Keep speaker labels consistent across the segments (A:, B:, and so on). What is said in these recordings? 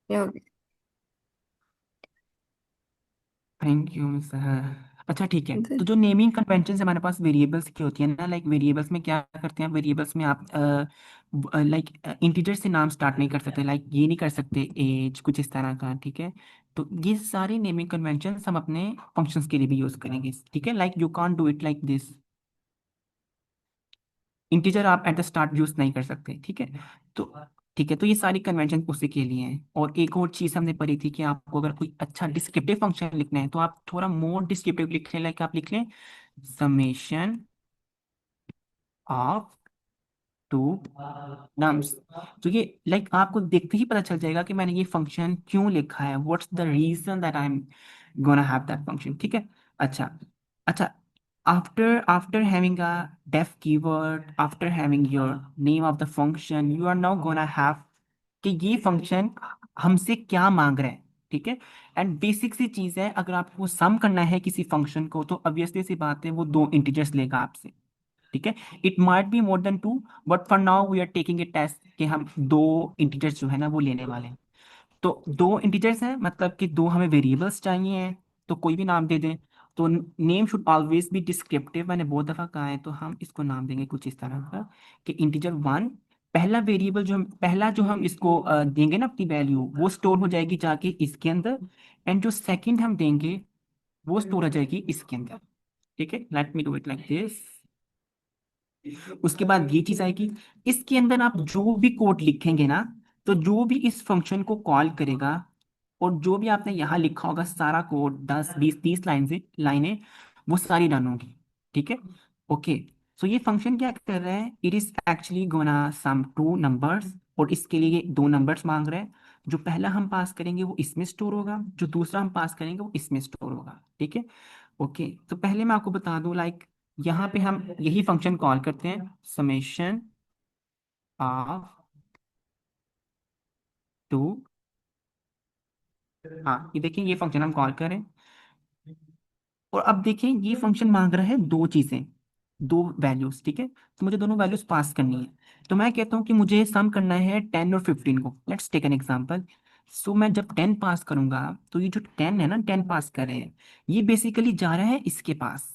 A: या
B: thank you sir. अच्छा ठीक है, तो जो नेमिंग कन्वेंशन हमारे पास वेरिएबल्स की होती है ना, लाइक वेरिएबल्स में क्या करते हैं, वेरिएबल्स में आप लाइक इंटीजर से नाम स्टार्ट नहीं कर सकते, लाइक ये नहीं कर सकते एज कुछ इस तरह का, ठीक है। तो ये सारी नेमिंग कन्वेंशन हम अपने फंक्शंस के लिए भी यूज करेंगे, ठीक है। Like you can't do it like this, integer आप एट द स्टार्ट यूज नहीं कर सकते, ठीक है। तो ठीक है, तो ये सारी कन्वेंशन उसी के लिए हैं। और एक और चीज हमने पढ़ी थी कि आपको अगर कोई अच्छा डिस्क्रिप्टिव फंक्शन लिखना है तो आप थोड़ा मोर डिस्क्रिप्टिव लिख लें, लाइक आप लिख लें समेशन ऑफ टू नम्स। तो ये लाइक आपको देखते ही पता चल जाएगा कि मैंने ये फंक्शन क्यों लिखा है, what's the reason that I am gonna have that function, ठीक है। अच्छा, अच्छा, after having a def keyword, after having your name of the function, you are now gonna have कि ये फंक्शन हमसे क्या मांग रहा है, ठीक है। एंड बेसिक सी चीज है, अगर आपको सम करना है किसी फंक्शन को तो ऑब्वियसली सी बात है वो दो इंटीजर्स लेगा आपसे, ठीक है। It might be more than two, but for now we are taking it test कि हम दो इंटीजर्स जो है ना वो लेने वाले हैं। तो दो इंटीजर्स हैं, मतलब कि दो हमें वेरिएबल्स चाहिए हैं, तो कोई भी नाम दे दें। तो name should always be descriptive, मैंने बहुत दफा कहा है, तो हम इसको नाम देंगे कुछ इस तरह का कि इंटीजर वन। पहला वेरिएबल जो हम पहला जो हम इसको देंगे ना अपनी वैल्यू, वो स्टोर हो जाएगी जाके इसके अंदर। एंड जो सेकंड हम देंगे वो स्टोर हो जाएगी इसके अंदर, ठीक है। Let me do it like this. उसके बाद ये चीज आएगी, इसके अंदर आप जो भी कोड लिखेंगे ना, तो जो भी इस फंक्शन को कॉल करेगा और जो भी आपने यहाँ लिखा होगा सारा कोड 10 20 30 लाइन से लाइनें, वो सारी रन होगी, ठीक है। ओके, सो ये फंक्शन क्या कर रहा है, it is actually gonna sum two numbers, और इसके लिए ये दो नंबर्स मांग रहा है। जो पहला हम पास करेंगे वो इसमें स्टोर होगा, जो दूसरा हम पास करेंगे वो इसमें स्टोर होगा, ठीक है। ओके, तो पहले मैं आपको बता दूं, लाइक यहाँ पे हम यही फंक्शन कॉल करते हैं, समेशन ऑफ टू। हाँ, ये देखिए ये फंक्शन हम कॉल करें, और अब देखिए ये फंक्शन मांग रहा है दो चीजें, दो वैल्यूज, ठीक है। तो मुझे दोनों वैल्यूज पास करनी है। तो मैं कहता हूँ कि मुझे सम करना है 10 और 15 को। Let's take an example. So मैं जब 10 पास करूंगा तो ये जो 10 है ना, 10 पास कर रहे हैं, ये बेसिकली जा रहा है इसके पास,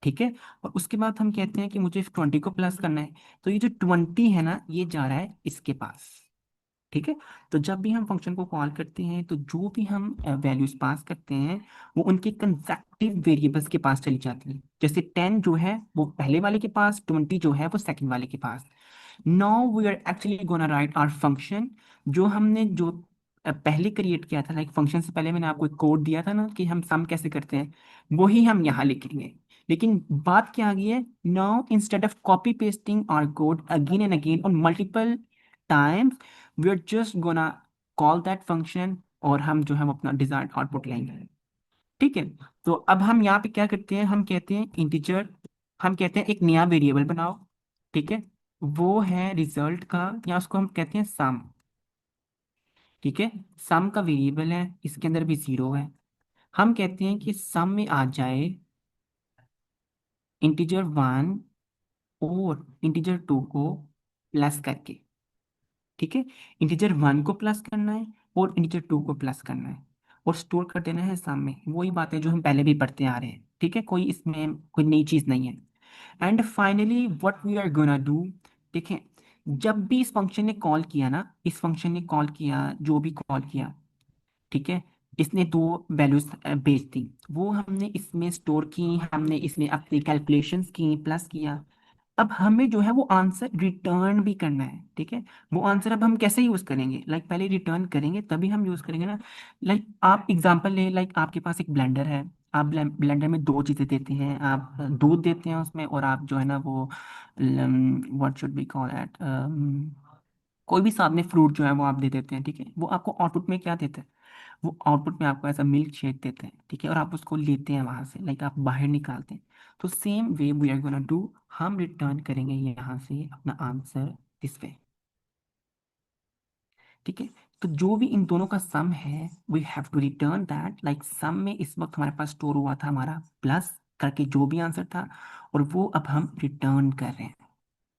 B: ठीक है। और उसके बाद हम कहते हैं कि मुझे 20 को प्लस करना है, तो ये जो 20 है ना ये जा रहा है इसके पास, ठीक है। तो जब भी हम फंक्शन को कॉल करते हैं तो जो भी हम वैल्यूज पास करते हैं वो उनके कंसेक्टिव वेरिएबल्स के पास चली जाती है। जैसे 10 जो है वो पहले वाले के पास, 20 जो है वो सेकंड वाले के पास। Now we are actually gonna write our function, जो हमने जो पहले क्रिएट किया था, लाइक फंक्शन से पहले मैंने आपको एक कोड दिया था ना कि हम सम कैसे करते हैं, वही हम यहाँ लिखेंगे। लेकिन बात क्या आ गई है, now instead of copy pasting our code again and again और multiple times, we are just gonna call that function, और हम जो है वो अपना डिजायर्ड आउटपुट लेंगे, ठीक है। तो अब हम यहाँ पे क्या करते हैं, हम कहते हैं इंटीजर, हम कहते हैं एक नया वेरिएबल बनाओ, ठीक है। वो है रिजल्ट का, या उसको हम कहते हैं सम, ठीक है। सम का वेरिएबल है, इसके अंदर भी जीरो है। हम कहते हैं कि सम में आ जाए इंटीजर वन और इंटीजर टू को प्लस करके, ठीक है। इंटीजर वन को प्लस करना है और इंटीजर टू को प्लस करना है, और स्टोर कर देना है सम में। वही बात है जो हम पहले भी पढ़ते आ रहे हैं, ठीक है, कोई इसमें कोई नई चीज नहीं है। And finally what we are gonna do, देखें, जब भी इस फंक्शन ने कॉल किया ना, इस फंक्शन ने कॉल किया, जो भी कॉल किया, ठीक है, इसने दो वैल्यूज भेज दी, वो हमने इसमें स्टोर की, हमने इसमें अपनी कैलकुलेशंस की, प्लस किया। अब हमें जो है वो आंसर रिटर्न भी करना है, ठीक है। वो आंसर अब हम कैसे यूज करेंगे, लाइक पहले रिटर्न करेंगे तभी हम यूज करेंगे ना। लाइक आप एग्जांपल ले, लाइक आपके पास एक ब्लेंडर है, आप ब्लेंडर में दो चीजें देते हैं, आप दूध देते हैं उसमें, और आप जो है ना वो what should be call at, कोई भी साथ में फ्रूट जो है वो आप दे देते हैं, ठीक है। वो आपको आउटपुट में क्या देता है, वो आउटपुट में आपको ऐसा मिल्क शेक देते हैं, ठीक है, और आप उसको लेते हैं वहां से, लाइक आप बाहर निकालते हैं। तो same way we are gonna do, हम रिटर्न करेंगे यहाँ से अपना आंसर दिस वे, ठीक है। तो जो भी इन दोनों का सम है we have to return that, like sum में इस वक्त हमारे पास स्टोर हुआ था हमारा प्लस करके जो भी आंसर था, और वो अब हम रिटर्न कर रहे हैं,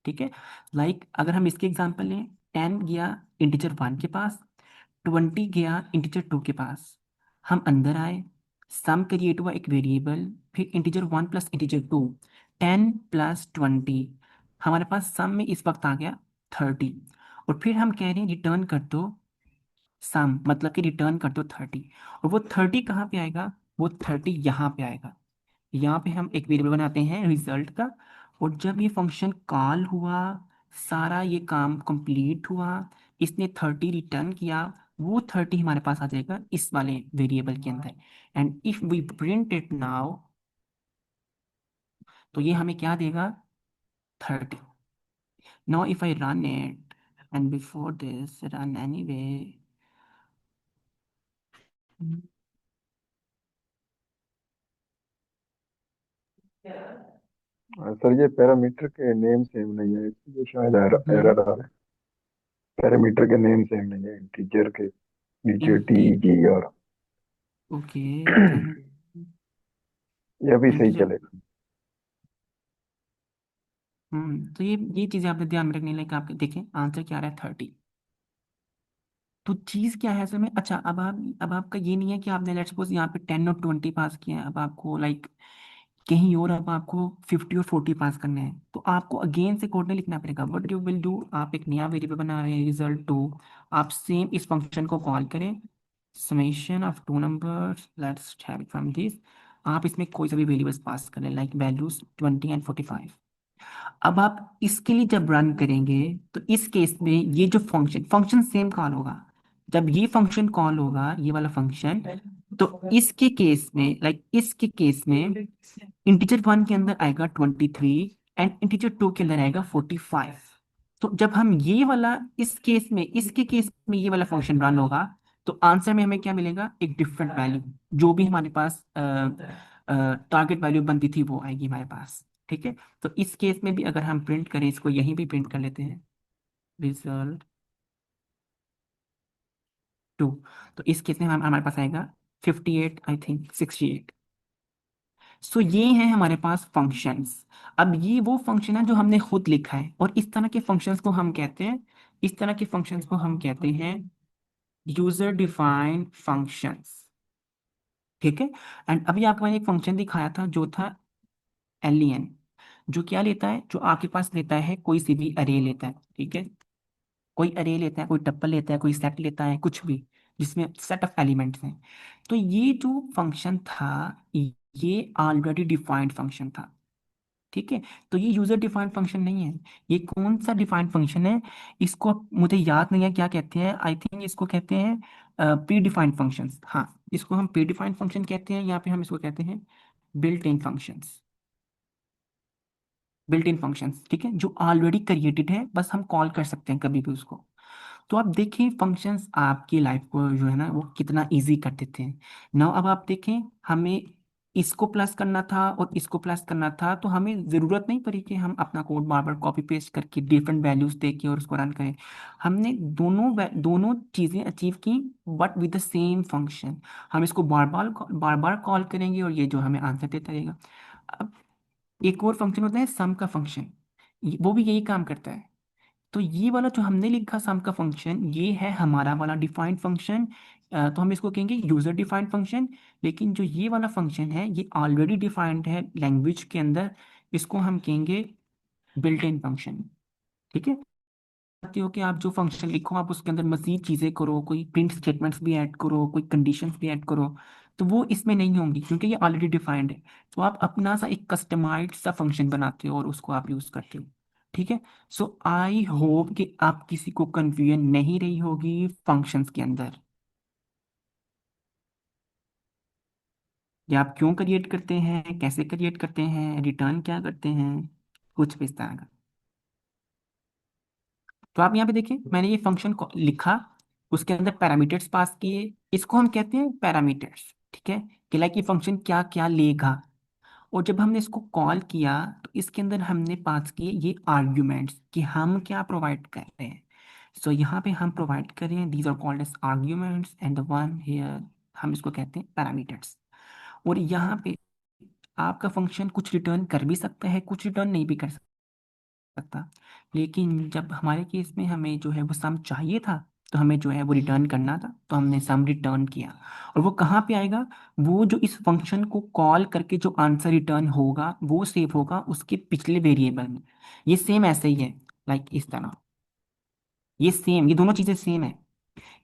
B: ठीक है। लाइक अगर हम इसके एग्जांपल लें, 10 गया इंटीजर वन के पास, 20 गया इंटीजर 2 के पास, हम अंदर आए, सम क्रिएट हुआ एक वेरिएबल, फिर इंटीजर 1 प्लस इंटीजर 2, 10 प्लस 20, हमारे पास सम में इस वक्त आ गया 30। और फिर हम कह रहे हैं रिटर्न कर दो सम, मतलब कि रिटर्न कर दो 30। और वो 30 कहाँ पे आएगा? वो 30 यहाँ पे आएगा। यहाँ पे हम एक वेरिएबल बनाते हैं रिजल्ट का, और जब ये फंक्शन कॉल हुआ, सारा ये काम कंप्लीट हुआ, इसने 30 रिटर्न किया, वो 30 हमारे पास आ जाएगा इस वाले वेरिएबल के अंदर। And if we print it now, तो ये हमें क्या देगा? 30। Now if I run it, and before this run anyway,
A: sir ये पैरामीटर के नेम सेम नहीं है, इसलिए शायद एरर आ रहा है। पैरामीटर के नेम सेम नहीं है, इंटीजर के नीचे टी
B: इंटी
A: जी और
B: ओके, देन
A: ये अभी सही
B: इंटीजर।
A: चलेगा।
B: तो ये चीजें आपने ध्यान में रखनी, लाइक आपके देखें आंसर क्या आ रहा है? 30। तो चीज क्या है असल में? अच्छा, अब आपका ये नहीं है कि आपने लेट्स सपोज यहाँ पे 10 और 20 पास किया है, अब आपको लाइक कहीं और अब आपको 50 और 40 पास करना है, तो आपको अगेन से कोड नहीं लिखना पड़ेगा। व्हाट यू विल डू, आप एक नया वेरिएबल बना रहे हैं रिजल्ट टू, आप सेम इस फंक्शन को कॉल करें, summation of two numbers, let's have from this, आप इसमें कोई सा भी वेरिएबल्स पास करें लाइक वैल्यूज 20 एंड 45। अब आप इसके लिए जब रन करेंगे, तो इस केस में ये जो फंक्शन फंक्शन सेम कॉल होगा, जब ये फंक्शन कॉल होगा ये वाला फंक्शन, तो इसके केस में लाइक इसके केस में इंटीजर 1 के अंदर आएगा 23 एंड इंटीजर 2 के अंदर आएगा 45। तो जब हम ये वाला इस केस में इसके केस में ये वाला फंक्शन रन होगा, तो आंसर में हमें क्या मिलेगा? एक डिफरेंट वैल्यू, जो भी हमारे पास टारगेट वैल्यू बनती थी वो आएगी हमारे पास। ठीक है, तो इस केस में भी अगर हम प्रिंट करें, इसको यहीं भी प्रिंट कर लेते हैं, रिजल्ट टू, तो इस केस में हमारे पास आएगा 58, आई थिंक 68। सो ये है हमारे पास फंक्शंस। अब ये वो फंक्शन है जो हमने खुद लिखा है, और इस तरह के फंक्शंस को हम कहते हैं, इस तरह के फंक्शंस को हम कहते हैं यूजर डिफाइंड फंक्शंस। ठीक है, एंड अभी आपको मैंने एक फंक्शन दिखाया था जो था एलियन, जो क्या लेता है? जो आपके पास लेता है कोई सी भी अरे लेता है, ठीक है, कोई अरे लेता है, कोई टप्पल लेता है, कोई सेट लेता है, कुछ भी जिसमें सेट ऑफ एलिमेंट्स हैं। तो ये जो फंक्शन था, ये ऑलरेडी डिफाइंड फंक्शन था। ठीक है, तो ये यूजर डिफाइंड फंक्शन नहीं है। ये कौन सा डिफाइंड फंक्शन है? इसको मुझे याद नहीं है क्या कहते हैं, आई थिंक इसको कहते हैं प्री डिफाइंड फंक्शंस। हाँ, इसको हम प्री डिफाइंड फंक्शन कहते हैं, यहाँ पे हम इसको कहते हैं built in functions. Built in functions, ठीक है, जो ऑलरेडी क्रिएटेड है, बस हम कॉल कर सकते हैं कभी भी उसको। तो आप देखें फंक्शंस आपकी लाइफ को जो है ना वो कितना इजी कर देते हैं। नाउ अब आप देखें, हमें इसको प्लस करना था और इसको प्लस करना था, तो हमें ज़रूरत नहीं पड़ी कि हम अपना कोड बार बार कॉपी पेस्ट करके डिफरेंट वैल्यूज दे के और उसको रन करें। हमने दोनों चीज़ें अचीव की, but with the same function. हम इसको बार बार कॉल करेंगे और ये जो हमें आंसर देता रहेगा। अब एक और फंक्शन होता है सम का फंक्शन, वो भी यही काम करता है। तो ये वाला जो हमने लिखा सम का फंक्शन, ये है हमारा वाला डिफाइंड फंक्शन, तो हम इसको कहेंगे यूजर डिफाइंड फंक्शन। लेकिन जो ये वाला फंक्शन है ये ऑलरेडी डिफाइंड है लैंग्वेज के अंदर, इसको हम कहेंगे बिल्ट इन फंक्शन। ठीक है, चाहते हो कि आप जो फंक्शन लिखो आप उसके अंदर मजीद चीज़ें करो, कोई प्रिंट स्टेटमेंट्स भी ऐड करो, कोई कंडीशंस भी ऐड करो, तो वो इसमें नहीं होंगी क्योंकि ये ऑलरेडी डिफाइंड है। तो आप अपना सा एक कस्टमाइज्ड सा फंक्शन बनाते हो और उसको आप यूज़ करते हो। ठीक है, सो आई होप कि आप किसी को कंफ्यूजन नहीं रही होगी फंक्शंस के अंदर, या आप क्यों क्रिएट करते हैं, कैसे क्रिएट करते हैं, रिटर्न क्या करते हैं, कुछ भी इस तरह का। तो आप यहाँ पे देखिए, मैंने ये फंक्शन को लिखा, उसके अंदर पैरामीटर्स पास किए, इसको हम कहते हैं पैरामीटर्स। ठीक है, कि लाइक ये फंक्शन क्या क्या लेगा, और जब हमने इसको कॉल किया तो इसके अंदर हमने पास किए ये आर्ग्यूमेंट्स कि हम क्या प्रोवाइड कर रहे हैं। सो यहाँ पे हम प्रोवाइड कर रहे हैं, these are called as arguments, and the one here हम इसको कहते हैं पैरामीटर्स। और यहाँ पे आपका फंक्शन कुछ रिटर्न कर भी सकता है, कुछ रिटर्न नहीं भी कर सकता। लेकिन जब हमारे केस में हमें जो है वो सम चाहिए था, तो हमें जो है वो रिटर्न करना था, तो हमने सम रिटर्न किया। और वो कहाँ पे आएगा? वो जो इस फंक्शन को कॉल करके जो आंसर रिटर्न होगा वो सेव होगा उसके पिछले वेरिएबल में। ये सेम ऐसे ही है, लाइक इस तरह। ये सेम, ये दोनों चीजें सेम है।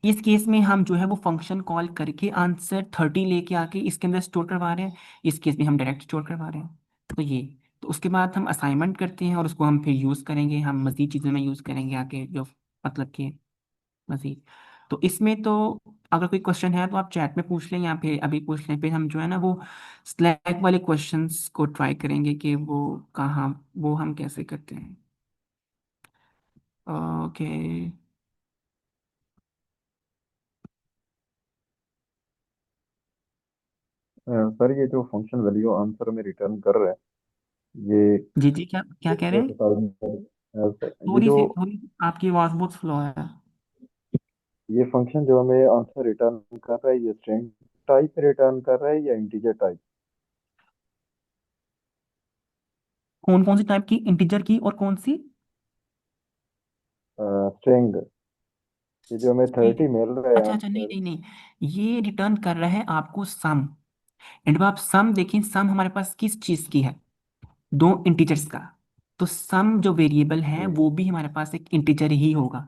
B: इस केस में हम जो है वो फंक्शन कॉल करके आंसर 30 लेके आके इसके अंदर स्टोर करवा रहे हैं। इस केस में हम डायरेक्ट स्टोर करवा रहे हैं। तो ये, तो उसके बाद हम असाइनमेंट करते हैं और उसको हम फिर यूज़ करेंगे, हम मज़ीद चीज़ों में यूज़ करेंगे आगे, जो मतलब कि मज़ीद। तो इसमें तो अगर कोई क्वेश्चन है तो आप चैट में पूछ लें या फिर अभी पूछ लें, फिर हम जो है ना वो स्लैक वाले क्वेश्चंस को ट्राई करेंगे कि वो कहाँ, वो हम कैसे करते हैं। ओके।
A: सर ये जो फंक्शन वैल्यू आंसर में रिटर्न कर रहा है, ये
B: जी जी, क्या क्या कह
A: किस
B: रहे हैं?
A: ये जो
B: थोड़ी आपकी आवाज़ बहुत स्लो है।
A: ये फंक्शन जो हमें आंसर रिटर्न कर रहा है, ये स्ट्रिंग टाइप रिटर्न कर रहा है या इंटीजर टाइप?
B: कौन कौन सी टाइप की? इंटीजर की और कौन सी?
A: स्ट्रिंग, ये जो हमें
B: ठीक
A: 30
B: है।
A: मिल रहा है
B: अच्छा अच्छा, नहीं
A: आंसर।
B: नहीं नहीं, ये रिटर्न कर रहा है आपको सम। एंड जब आप सम देखें, सम हमारे पास किस चीज की है? दो इंटीजर्स का। तो सम जो वेरिएबल है
A: ठीक
B: वो भी हमारे पास एक इंटीजर ही होगा।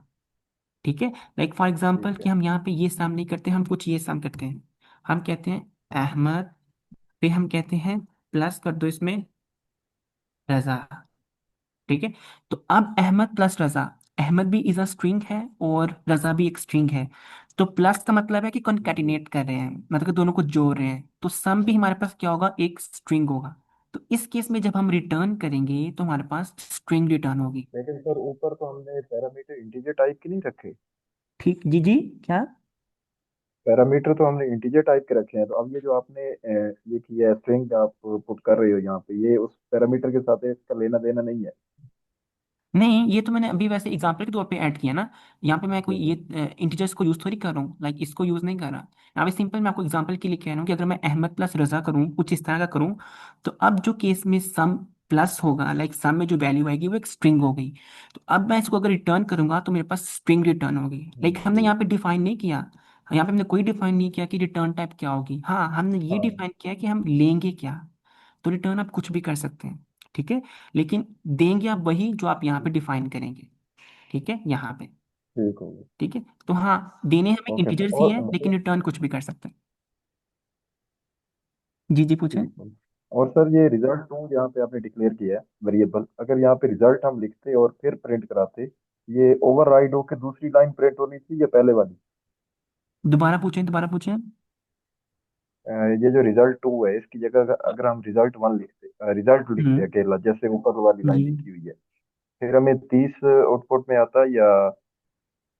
B: ठीक है। लाइक फॉर एग्जांपल
A: ठीक
B: कि
A: है।
B: हम यहाँ पे ये सम नहीं करते, हम कुछ ये सम करते हैं। हम कहते हैं अहमद, फिर हम कहते हैं प्लस कर दो इसमें रजा। ठीक है। तो अब अहमद प्लस रजा, अहमद भी इज अ स्ट्रिंग है और रजा भी एक स्ट्रिंग है। तो प्लस का मतलब है कि कॉन्कैटिनेट कर रहे हैं, मतलब कि दोनों को जोड़ रहे हैं। तो सम भी हमारे पास क्या होगा? एक स्ट्रिंग होगा। तो इस केस में जब हम रिटर्न करेंगे तो हमारे पास स्ट्रिंग रिटर्न होगी।
A: लेकिन सर ऊपर तो हमने पैरामीटर इंटीजर टाइप के नहीं रखे।
B: ठीक जी जी, क्या?
A: पैरामीटर तो हमने इंटीजर टाइप के रखे हैं, तो अब ये जो आपने ये किया है स्ट्रिंग आप पुट कर रहे हो यहाँ पे, ये उस पैरामीटर के साथ इसका लेना देना नहीं है।
B: नहीं, ये तो मैंने अभी वैसे एग्जांपल के तौर पे ऐड किया ना। यहाँ पे मैं कोई
A: जी
B: ये
A: जी।
B: इंटीजर्स को यूज थोड़ी कर रहा हूँ, लाइक इसको यूज नहीं कर रहा। यहाँ पे सिंपल मैं आपको एग्जांपल के लिए कह रहा हूँ कि अगर मैं अहमद प्लस रजा करूँ, कुछ इस तरह का करूँ, तो अब जो केस में सम प्लस होगा, लाइक सम में जो वैल्यू आएगी वो एक स्ट्रिंग हो गई। तो अब मैं इसको अगर रिटर्न करूंगा तो मेरे पास स्ट्रिंग रिटर्न होगी। लाइक हमने
A: जी।
B: यहाँ पे डिफाइन नहीं किया, यहाँ पे हमने कोई डिफाइन नहीं किया कि रिटर्न टाइप क्या होगी। हाँ, हमने ये
A: हाँ
B: डिफाइन किया कि हम लेंगे क्या। तो रिटर्न आप कुछ भी कर सकते हैं। ठीक है। लेकिन देंगे आप वही जो आप यहाँ पे डिफाइन करेंगे। ठीक है, यहाँ पे।
A: ठीक हो गया।
B: ठीक है। तो हाँ, देने हमें
A: ओके सर।
B: इंटीजर्स ही
A: और
B: है लेकिन रिटर्न कुछ भी कर सकते हैं। जी जी, पूछे।
A: ठीक है। और सर ये रिजल्ट टू यहाँ पे आपने डिक्लेयर किया है वेरिएबल, अगर यहाँ पे रिजल्ट हम लिखते और फिर प्रिंट कराते, ये ओवरराइड होकर दूसरी लाइन प्रिंट होनी थी या पहले वाली?
B: दोबारा पूछें, दोबारा पूछें।
A: ये जो रिजल्ट टू है इसकी जगह अगर अगर हम रिजल्ट वन लिखते, रिजल्ट लिखते
B: हम्म।
A: अकेला जैसे ऊपर वाली
B: जी।
A: लाइन लिखी हुई है, फिर हमें 30 आउटपुट में आता या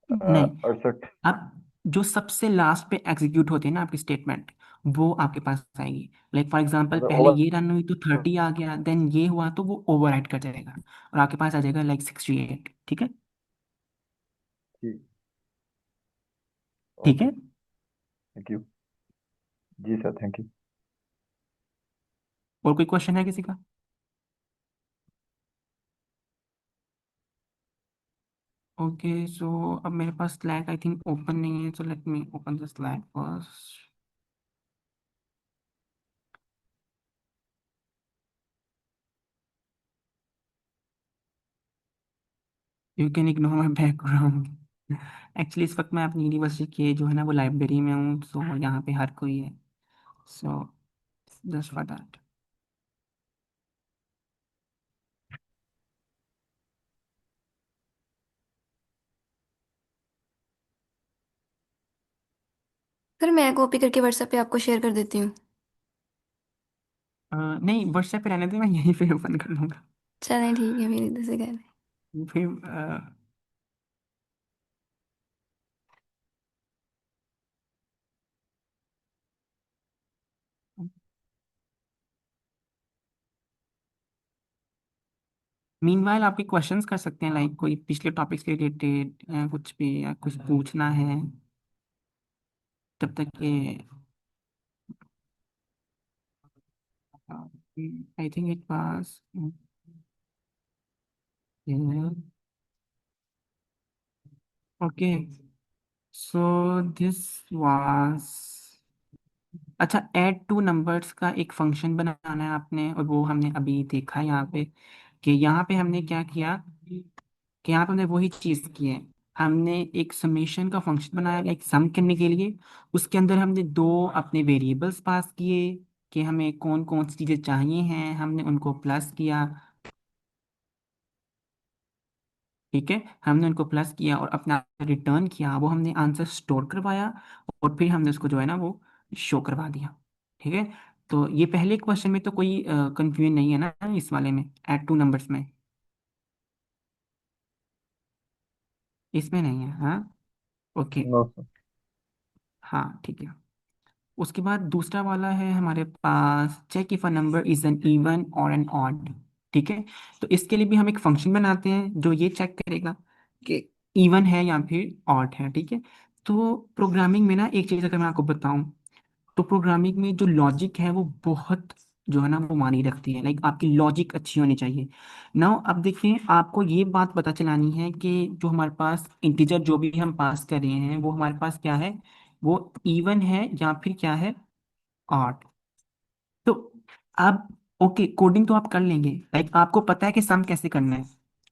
B: नहीं,
A: 68?
B: आप जो सबसे लास्ट पे एग्जीक्यूट होती है ना आपकी स्टेटमेंट, वो आपके पास आएगी। लाइक फॉर एग्जांपल
A: मतलब
B: पहले
A: ओवर।
B: ये रन हुई तो 30 आ गया, देन ये हुआ तो वो ओवरराइट कर जाएगा और आपके पास आ जाएगा लाइक 68। ठीक है।
A: ठीक।
B: ठीक
A: ओके।
B: है।
A: Thank you. जी सर, थैंक यू।
B: और कोई क्वेश्चन है किसी का? ओके, सो अब मेरे पास स्लैक आई थिंक ओपन नहीं है, so let me open the slack first. You can ignore my background. Actually इस वक्त मैं अपनी यूनिवर्सिटी के जो है ना वो लाइब्रेरी में हूँ, सो यहाँ पे हर कोई है। So just for that.
C: Sir मैं कॉपी करके व्हाट्सएप पे आपको शेयर कर देती हूँ।
B: नहीं, व्हाट्सएप पे रहने दो, मैं यहीं पे ओपन कर लूँगा।
C: चलें ठीक है, मेरी इधर से कह रहे हैं।
B: फिर मीनवाइल आपके क्वेश्चंस कर सकते हैं, लाइक कोई पिछले टॉपिक्स के रिलेटेड कुछ भी, या कुछ पूछना है तब तक के। आई think it pass. Okay. So this was, अच्छा, ऐड टू नंबर्स का एक फंक्शन बनाना है आपने, और वो हमने अभी देखा यहाँ पे, कि यहाँ पे हमने क्या किया, कि यहाँ पे हमने वही चीज़ की है। हमने एक समेशन का फंक्शन बनाया लाइक सम करने के लिए। उसके अंदर हमने दो अपने वेरिएबल्स पास किए, कि हमें कौन कौन सी चीज़ें चाहिए हैं, हमने उनको प्लस किया। ठीक है, हमने उनको प्लस किया और अपना रिटर्न किया, वो हमने आंसर स्टोर करवाया, और फिर हमने उसको जो है ना वो शो करवा दिया। ठीक है, तो ये पहले क्वेश्चन में तो कोई कंफ्यूजन नहीं है ना इस वाले में, एड टू नंबर्स में, इसमें नहीं है, हाँ। ओके।
A: No sir.
B: हाँ ठीक है। उसके बाद दूसरा वाला है हमारे पास, check if a number is an even और एन ऑड। ठीक है, तो इसके लिए भी हम एक फंक्शन बनाते हैं जो ये चेक करेगा कि इवन है या फिर ऑड है। ठीक है, तो प्रोग्रामिंग में ना एक चीज़ अगर मैं आपको बताऊं, तो प्रोग्रामिंग में जो लॉजिक है वो बहुत जो है ना वो मायने रखती है, लाइक आपकी लॉजिक अच्छी होनी चाहिए। नाउ अब देखिए, आपको ये बात पता चलानी है कि जो हमारे पास इंटीजर जो भी हम पास कर रहे हैं वो हमारे पास क्या है, वो इवन है या फिर क्या है, ऑड। तो अब ओके, कोडिंग तो आप कर लेंगे, लाइक आपको पता है कि सम कैसे करना है।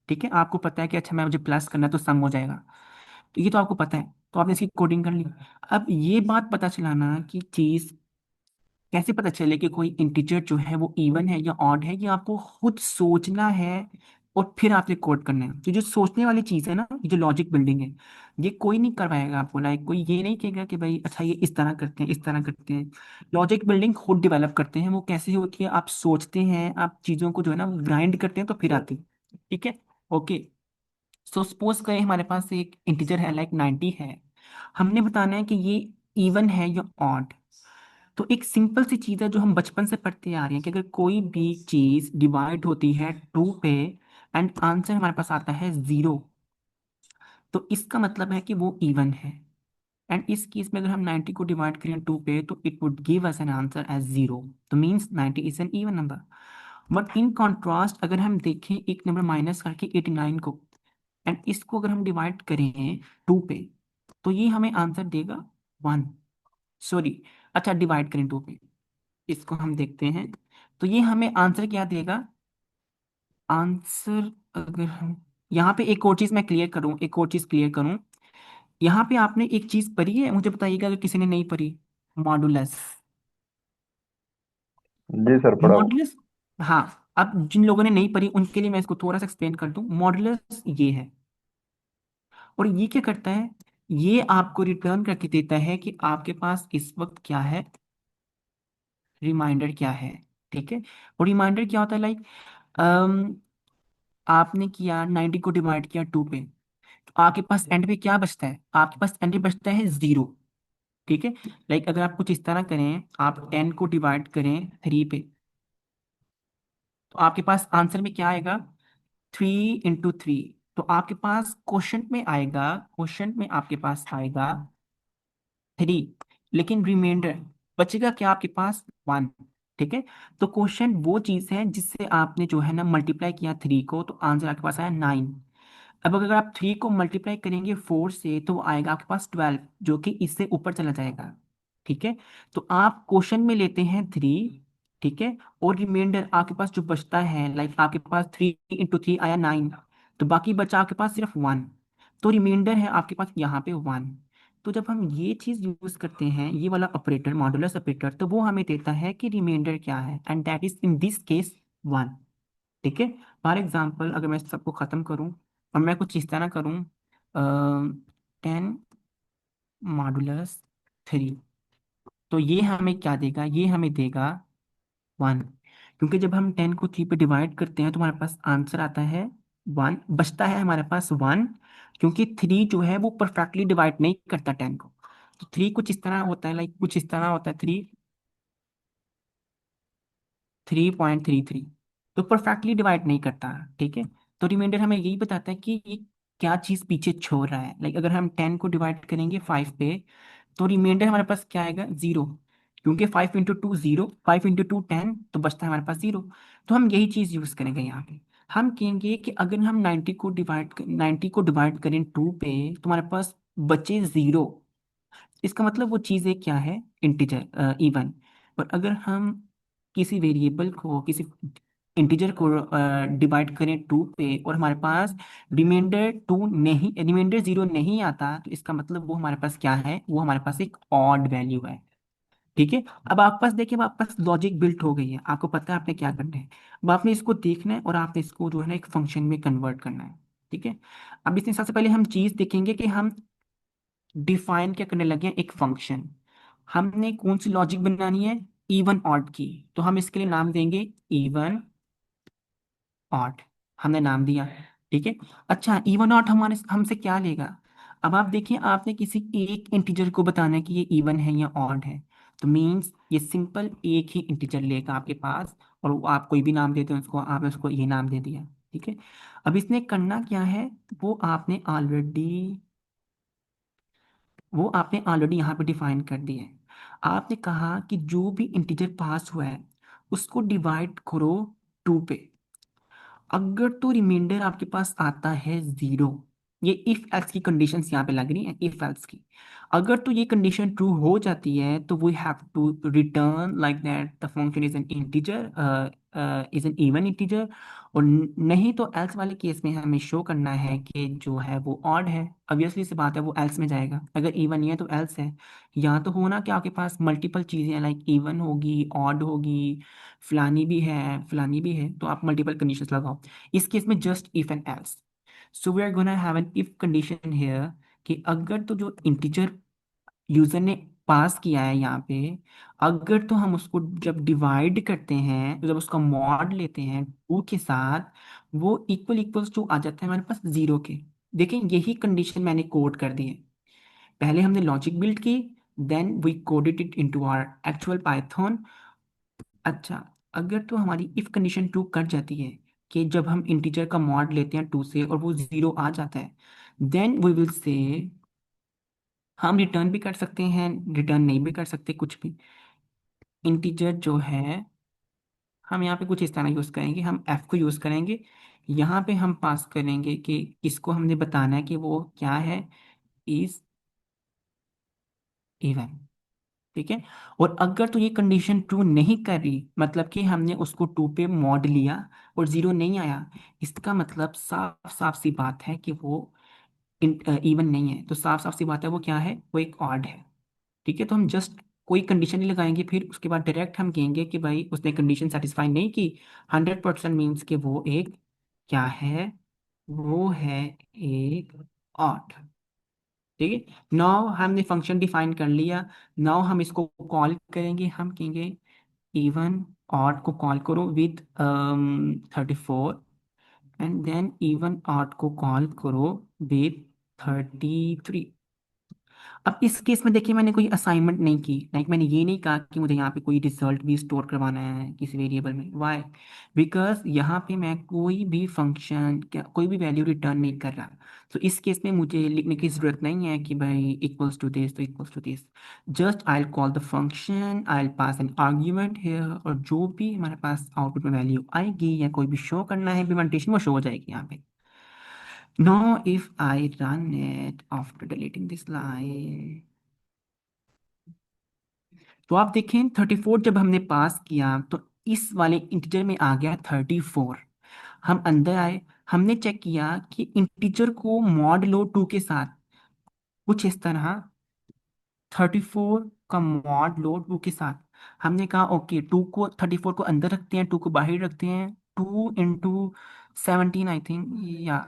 B: ठीक है, आपको पता है कि अच्छा मैं मुझे प्लस करना है तो सम हो जाएगा, तो ये तो आपको पता है, तो आपने इसकी कोडिंग कर ली। अब ये बात पता चलाना कि चीज कैसे पता चले कि कोई इंटीजर जो है वो इवन है या ऑड है, ये आपको खुद सोचना है और फिर आपसे कोड करना है। तो जो सोचने वाली चीज़ है ना, ये जो लॉजिक बिल्डिंग है, ये कोई नहीं करवाएगा आपको, लाइक कोई ये नहीं कहेगा कि भाई अच्छा ये इस तरह करते हैं इस तरह करते हैं। लॉजिक बिल्डिंग खुद डेवलप करते हैं। वो कैसे होती है, आप सोचते हैं, आप चीज़ों को जो है ना ग्राइंड करते हैं तो फिर आती है। ठीक है, ओके। सो सपोज करें हमारे पास एक इंटीजर है लाइक 90 है, हमने बताना है कि ये इवन है या ऑड। तो एक सिंपल सी चीज है जो हम बचपन से पढ़ते आ रहे हैं, कि अगर कोई भी चीज डिवाइड होती है टू पे एंड आंसर हमारे पास आता है जीरो, तो इसका मतलब है कि वो इवन है। एंड इस केस में अगर हम 90 को डिवाइड करें टू पे तो it would give us an answer as zero, तो means 90 is an even number. But in contrast अगर हम देखें एक नंबर माइनस करके 89 को, एंड इसको अगर हम डिवाइड करें टू पे, तो ये हमें आंसर देगा वन। सॉरी, अच्छा डिवाइड करें टू पे, इसको हम देखते हैं, तो ये हमें आंसर क्या देगा, आंसर, अगर हम यहाँ पे एक और चीज मैं क्लियर करूँ, एक और चीज क्लियर करूँ, यहाँ पे आपने एक चीज पढ़ी है, मुझे बताइएगा अगर किसी ने नहीं पढ़ी, मॉडुलस।
A: जी सर, पढ़ा हुआ।
B: मॉडुलस, हाँ। अब जिन लोगों ने नहीं पढ़ी उनके लिए मैं इसको थोड़ा सा एक्सप्लेन कर दूं। मॉडुलस ये है, और ये क्या करता है, ये आपको रिटर्न करके देता है कि आपके पास इस वक्त क्या है, रिमाइंडर क्या है। ठीक है, और रिमाइंडर क्या होता है, लाइक आपने किया 90 को डिवाइड किया टू पे, तो आपके पास एंड पे क्या बचता है, आपके पास एंड पे बचता है जीरो। ठीक है, लाइक अगर आप कुछ इस तरह करें, आप 10 को डिवाइड करें थ्री पे, तो आपके पास आंसर में क्या आएगा, थ्री इंटू थ्री। तो आपके पास क्वेश्चन में आएगा, क्वेश्चन में आपके पास आएगा थ्री, लेकिन रिमाइंडर बचेगा क्या आपके पास, वन। ठीक है, तो क्वेश्चन वो चीज है जिससे आपने जो है ना मल्टीप्लाई किया थ्री को, तो आंसर आपके पास आया नाइन। अब अगर आप थ्री को मल्टीप्लाई करेंगे फोर से तो वो आएगा आपके पास 12, जो कि इससे ऊपर चला जाएगा। ठीक है, तो आप क्वेश्चन में लेते हैं थ्री, ठीक है, और रिमाइंडर आपके पास जो बचता है, लाइक आपके पास थ्री इंटू थ्री आया नाइन, तो बाकी बचा आपके पास सिर्फ वन, तो रिमाइंडर है आपके पास यहाँ पे वन। तो जब हम ये चीज यूज करते हैं, ये वाला ऑपरेटर मॉडुलस ऑपरेटर, तो वो हमें देता है कि रिमाइंडर क्या है, and that is in this case one. ठीक है, फॉर एग्जाम्पल अगर मैं सबको खत्म करूं और मैं कुछ इस तरह करूं, 10 मॉडुलस 3, तो ये हमें क्या देगा, ये हमें देगा वन। क्योंकि जब हम 10 को 3 पे डिवाइड करते हैं तो हमारे पास आंसर आता है वन, बचता है हमारे पास वन। क्योंकि थ्री जो है वो परफेक्टली डिवाइड नहीं करता 10 को, तो थ्री कुछ इस तरह होता है, लाइक कुछ इस तरह होता है थ्री, 3.33, तो परफेक्टली डिवाइड नहीं करता। ठीक है, तो रिमाइंडर हमें यही बताता है कि ये क्या चीज़ पीछे छोड़ रहा है, लाइक अगर हम 10 को डिवाइड करेंगे फाइव पे, तो रिमाइंडर हमारे पास क्या आएगा, जीरो। क्योंकि five into two zero, five into two 10, तो बचता है हमारे पास जीरो। तो हम यही चीज़ यूज़ करेंगे यहाँ पे। हम कहेंगे कि अगर हम 90 को डिवाइड करें टू पे, तो हमारे पास बचे 0, इसका मतलब वो चीज़ें क्या है, इंटीजर, इवन। और अगर हम किसी वेरिएबल को, किसी इंटीजर को डिवाइड करें 2 पे और हमारे पास रिमाइंडर 0 नहीं आता, तो इसका मतलब वो हमारे पास क्या है, वो हमारे पास एक ऑड वैल्यू है। ठीक है। अब आपके पास देखिए, अब आपके पास लॉजिक बिल्ट हो गई है, आपको पता है आपने क्या करना है। अब आपने इसको देखना है और आपने इसको जो है ना एक फंक्शन में कन्वर्ट करना है। ठीक है। अब इसमें सबसे पहले हम चीज देखेंगे कि हम डिफाइन क्या करने लगे हैं, एक फंक्शन। हमने कौन सी लॉजिक बनानी है, इवन ऑड की। तो हम इसके लिए नाम देंगे इवन ऑड, हमने नाम दिया। ठीक है। अच्छा, इवन ऑड हमारे हमसे क्या लेगा। अब आप देखिए, आपने किसी एक इंटीजर को बताना है कि ये इवन है या ऑड है, तो मीन्स ये सिंपल एक ही इंटीजर लेगा आपके पास, और वो आप कोई भी नाम देते हो उसको, आपने उसको ये नाम दे दिया। ठीक है। अब इसने करना क्या है, वो आपने ऑलरेडी वो आपने ऑलरेडी यहाँ पे डिफाइन कर दिया है। आपने कहा कि जो भी इंटीजर पास हुआ है उसको डिवाइड करो 2 पे। अगर तो रिमाइंडर आपके पास आता है 0, ये इफ एल्स की कंडीशंस यहाँ पे लग रही हैं, इफ एल्स की। अगर तो ये कंडीशन ट्रू हो जाती है तो we have to return like that the function is an integer, is an even integer. और नहीं तो एल्स वाले केस में हमें शो करना है कि जो है वो ऑड है। ऑब्वियसली सी बात है, वो एल्स में जाएगा। अगर इवन नहीं है तो एल्स है। या तो होना कि आपके पास मल्टीपल चीज़ें लाइक इवन होगी, ऑड होगी, फलानी भी है, तो आप मल्टीपल कंडीशंस लगाओ। इस केस में just if and else. So we are gonna have an if condition here, कि अगर तो जो इंटीजर यूजर ने पास किया है यहाँ पे, अगर तो हम उसको जब डिवाइड करते हैं, जब उसका मॉड लेते हैं 2 के साथ, वो इक्वल इक्वल्स टू आ जाता है हमारे पास 0 के। देखें, यही कंडीशन मैंने कोड कर दी है। पहले हमने लॉजिक बिल्ड की, then we coded it into our actual Python. अच्छा, अगर तो हमारी इफ कंडीशन ट्रू कर जाती है, कि जब हम इंटीजर का मॉड लेते हैं 2 से और वो 0 आ जाता है, देन वी विल से, हम रिटर्न भी कर सकते हैं, रिटर्न नहीं भी कर सकते, कुछ भी। इंटीजर जो है, हम यहाँ पे कुछ इस तरह यूज करेंगे, हम एफ को यूज करेंगे। यहाँ पे हम पास करेंगे कि इसको हमने बताना है कि वो क्या है, इज इवन। ठीक है। और अगर तो ये कंडीशन ट्रू नहीं कर रही, मतलब कि हमने उसको 2 पे मॉड लिया और 0 नहीं आया, इसका मतलब साफ साफ सी बात है कि वो इवन नहीं है। तो साफ साफ सी बात है, वो क्या है, वो एक ऑड है। ठीक है। तो हम जस्ट कोई कंडीशन नहीं लगाएंगे, फिर उसके बाद डायरेक्ट हम कहेंगे कि भाई उसने कंडीशन सेटिस्फाई नहीं की। 100% मीन्स कि वो एक क्या है, वो है एक ऑड। ठीक है। नाउ हमने फंक्शन डिफाइन कर लिया। नाउ हम इसको कॉल करेंगे, हम कहेंगे इवन ऑड को कॉल करो with 34, and then even odd को कॉल करो विद 33। अब इस केस में देखिए, मैंने कोई असाइनमेंट नहीं की, लाइक मैंने ये नहीं कहा कि मुझे यहाँ पे कोई रिजल्ट भी स्टोर करवाना है किसी वेरिएबल में। वाई? बिकॉज यहाँ पे मैं कोई भी फंक्शन, क्या कोई भी वैल्यू रिटर्न नहीं कर रहा। तो इस केस में मुझे लिखने की जरूरत नहीं है कि भाई इक्वल्स टू दिस, तो equals to this. Just I call the function, I pass an argument here, और जो भी हमारे पास आउटपुट में वैल्यू आएगी या कोई भी शो करना है इम्प्लीमेंटेशन, वो शो हो जाएगी यहाँ पे। Now, if I run it after deleting this line, तो आप देखें 34 जब हमने पास किया तो इस वाले इंटीजर में आ गया 34। हम अंदर आए, हमने चेक किया कि इंटीजर को मॉड लो 2 के साथ, कुछ इस तरह 34 का मॉड लो 2 के साथ। हमने कहा ओके, 2 को 34 को अंदर रखते हैं, 2 को बाहर रखते हैं। 2 इंटू 17 आई थिंक, या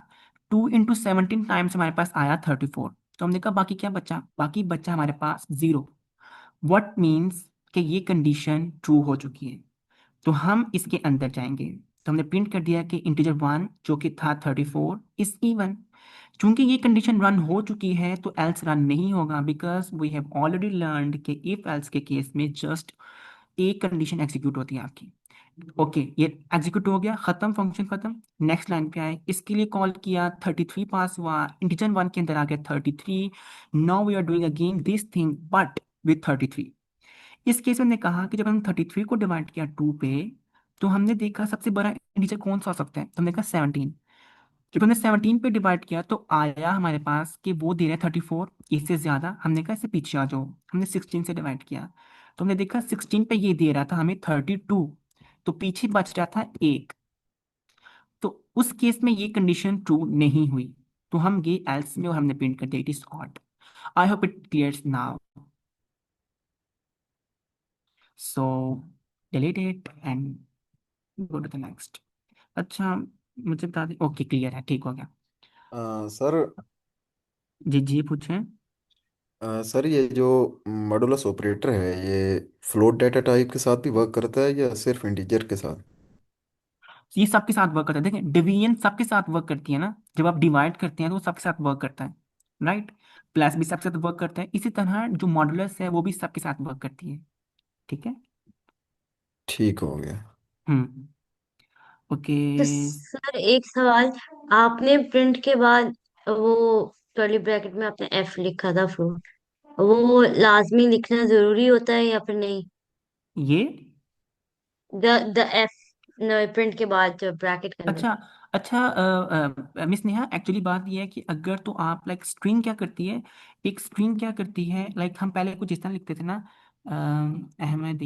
B: 2 इंटू 17 टाइम्स हमारे पास आया 34। तो हमने कहा बाकी क्या बचा, बाकी बचा हमारे पास 0। व्हाट मीन्स कि ये कंडीशन ट्रू हो चुकी है। तो हम इसके अंदर जाएंगे, तो हमने प्रिंट कर दिया कि इंटीजर 1 जो कि था 34 इज इवन। चूंकि ये कंडीशन रन हो चुकी है तो एल्स रन नहीं होगा, because we have already learned कि इफ एल्स के केस में जस्ट एक कंडीशन एग्जीक्यूट होती है आपकी। ओके, ये एग्जीक्यूट हो गया, खत्म, फंक्शन खत्म। नेक्स्ट लाइन पे आए, इसके लिए कॉल किया, 33 पास हुआ, इंटीजर 1 के अंदर आ गया 33। Now we are doing again this thing but with 33। इस केस में हमने कहा कि जब हम 33 को डिवाइड किया 2 पे, तो हमने देखा सबसे बड़ा इंटीजर कौन सा हो सकता है, तो हमने कहा 17। जब हमने 17 पे डिवाइड किया तो आया हमारे पास कि वो दे रहा है 34, इससे ज्यादा। हमने कहा इससे पीछे आ जाओ, हमने 16 से डिवाइड किया तो हमने देखा 16 पे ये दे रहा था हमें 32, तो पीछे बच रहा था एक। तो उस केस में ये कंडीशन ट्रू नहीं हुई, तो हम गए एल्स में और हमने प्रिंट कर दिया it is odd. I hope it clears now, so delete it and go to the next. अच्छा, मुझे बता दें, ओके क्लियर है, ठीक हो गया।
D: सर,
B: जी जी पूछें।
D: सर ये जो मॉडुलस ऑपरेटर है, ये फ्लोट डाटा टाइप के साथ भी वर्क करता है या सिर्फ इंटीजर के साथ?
B: ये सबके साथ वर्क करता है, देखें डिवीजन सबके साथ वर्क करती है ना, जब आप डिवाइड करते हैं तो वो सबके साथ वर्क करता है, राइट। प्लस भी सबके साथ वर्क करता है, इसी तरह जो मॉडुलस है वो भी सबके साथ वर्क करती है, ठीक है।
D: ठीक हो गया।
B: हम्म। ओके।
E: तो सर एक सवाल, आपने प्रिंट के बाद वो कर्ली ब्रैकेट में आपने एफ लिखा था फ्रूट, वो लाजमी लिखना जरूरी होता है या फिर नहीं?
B: ये
E: द एफ प्रिंट के बाद जो ब्रैकेट के अंदर।
B: अच्छा अच्छा, मिस नेहा, एक्चुअली बात ये है कि अगर तो आप लाइक स्ट्रिंग क्या करती है, एक स्ट्रिंग क्या करती है, लाइक हम पहले कुछ इस तरह लिखते थे ना, अहमद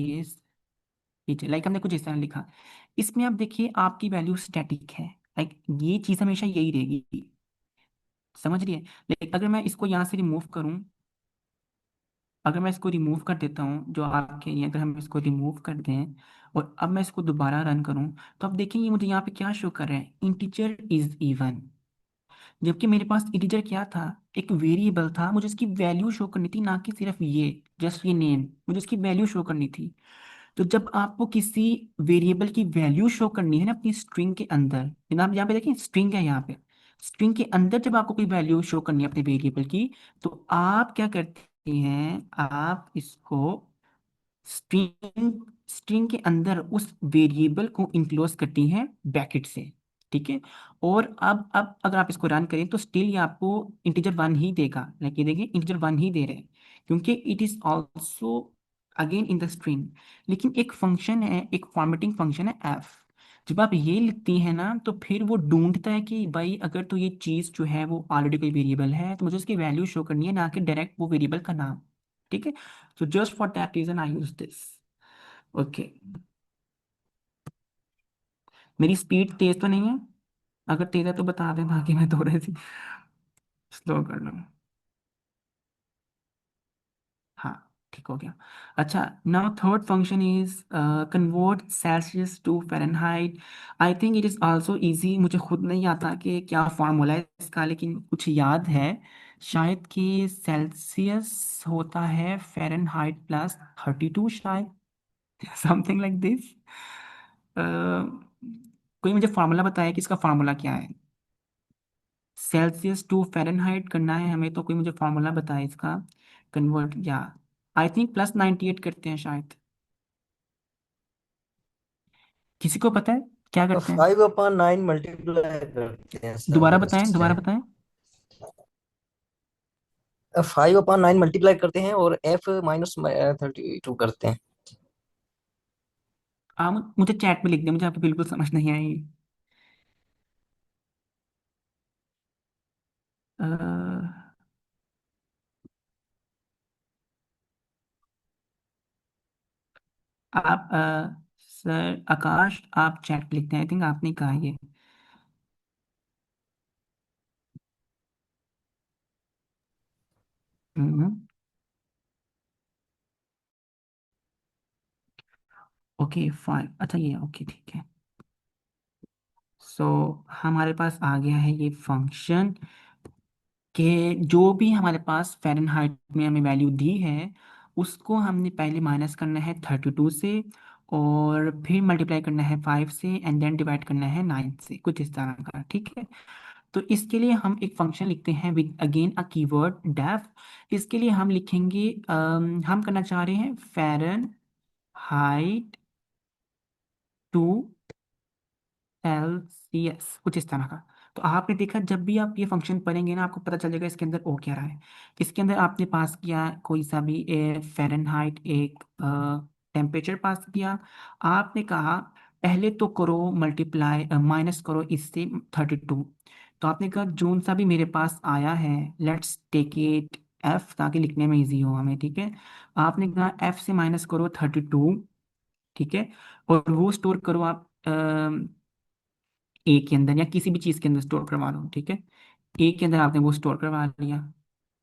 B: टीचर, लाइक हमने कुछ इस तरह लिखा, इसमें आप देखिए आपकी वैल्यू स्टैटिक है, लाइक ये चीज़ हमेशा यही रहेगी, समझ रही है। लेकिन अगर मैं इसको यहाँ से रिमूव करूँ, अगर मैं इसको रिमूव कर देता हूँ जो आपके ये, अगर हम इसको रिमूव कर दें और अब मैं इसको दोबारा रन करूँ, तो आप देखेंगे मुझे यहाँ पे क्या शो कर रहा है, इंटीजर इज इवन। जबकि मेरे पास इंटीजर क्या था, एक वेरिएबल था, मुझे इसकी वैल्यू शो करनी थी, ना कि सिर्फ ये जस्ट ये नेम, मुझे इसकी वैल्यू शो करनी थी। तो जब आपको किसी वेरिएबल की वैल्यू शो करनी है ना अपनी स्ट्रिंग के अंदर, जनाब यहाँ पे देखिए स्ट्रिंग है, यहाँ पे स्ट्रिंग के अंदर जब आपको कोई वैल्यू शो करनी है अपने वेरिएबल की, तो आप क्या करते हैं, आप इसको स्ट्रिंग स्ट्रिंग के अंदर उस वेरिएबल को इंक्लोज करती हैं ब्रैकेट से, ठीक है। और अब अगर आप इसको रन करें तो स्टिल ये आपको इंटीजर वन ही देगा, लाइक ये देखिए इंटीजर वन ही दे रहे हैं, क्योंकि it is also again in the string. लेकिन एक फंक्शन है, एक फॉर्मेटिंग फंक्शन है एफ, जब आप ये लिखती है ना तो फिर वो ढूंढता है कि भाई अगर तो ये चीज़ जो है वो ऑलरेडी कोई वेरिएबल है तो मुझे उसकी वैल्यू शो करनी है, ना कि डायरेक्ट वो वेरिएबल का नाम, ठीक है। So just for that reason I use this. Okay. मेरी स्पीड तेज तो नहीं है, अगर तेज है तो बता दें ताकि मैं थोड़ी सी स्लो कर लूँ। हाँ, ठीक हो गया। अच्छा, now third function is convert Celsius to Fahrenheit. I think it is also easy, मुझे खुद नहीं आता कि क्या फार्मूला है इसका, लेकिन कुछ याद है शायद कि सेल्सियस होता है फ़ारेनहाइट प्लस 32 शायद, समथिंग लाइक दिस। कोई मुझे फार्मूला बताया कि इसका फार्मूला क्या है, सेल्सियस टू फ़ारेनहाइट करना है हमें, तो कोई मुझे फार्मूला बताए इसका कन्वर्ट, या आई थिंक प्लस 98 करते हैं शायद, किसी को पता है क्या करते हैं?
F: 5/9 मल्टीप्लाई करते हैं
B: दोबारा
F: सर
B: बताएं,
F: इससे।
B: दोबारा बताएं।
F: 5/9 मल्टीप्लाई करते हैं और F-32 करते हैं।
B: आप मुझे चैट में लिख दें, मुझे आपकी बिल्कुल समझ नहीं आई। अ, आप सर आकाश, आप चैट पे लिखते हैं, आई थिंक आपने कहा ये। ओके फाइन, अच्छा ये ओके ठीक है। सो हमारे पास आ गया है ये फंक्शन कि जो भी हमारे पास फ़ारेनहाइट में हमें वैल्यू दी है उसको हमने पहले माइनस करना है 32 से, और फिर मल्टीप्लाई करना है 5 से, एंड देन डिवाइड करना है 9 से, कुछ इस तरह का, ठीक है। तो इसके लिए हम एक फंक्शन लिखते हैं with again a keyword def. इसके लिए हम लिखेंगे हम करना चाह रहे हैं फ़ारेनहाइट टू LCS, कुछ इस तरह का। तो आपने देखा जब भी आप ये फंक्शन पढ़ेंगे ना आपको पता चल जाएगा इसके अंदर ओ क्या रहा है। इसके अंदर आपने पास किया कोई सा भी फ़ारेनहाइट, एक टेम्परेचर पास किया, आपने कहा पहले तो करो मल्टीप्लाई, माइनस करो इससे 32, तो आपने कहा जोन सा भी मेरे पास आया है, लेट्स टेक इट एफ, ताकि लिखने में इजी हो हमें, ठीक है। आपने कहा एफ से माइनस करो 32, ठीक है, और वो स्टोर करो आप ए के अंदर या किसी भी चीज के अंदर स्टोर करवा लो, ठीक है। ए के अंदर आपने वो स्टोर करवा लिया,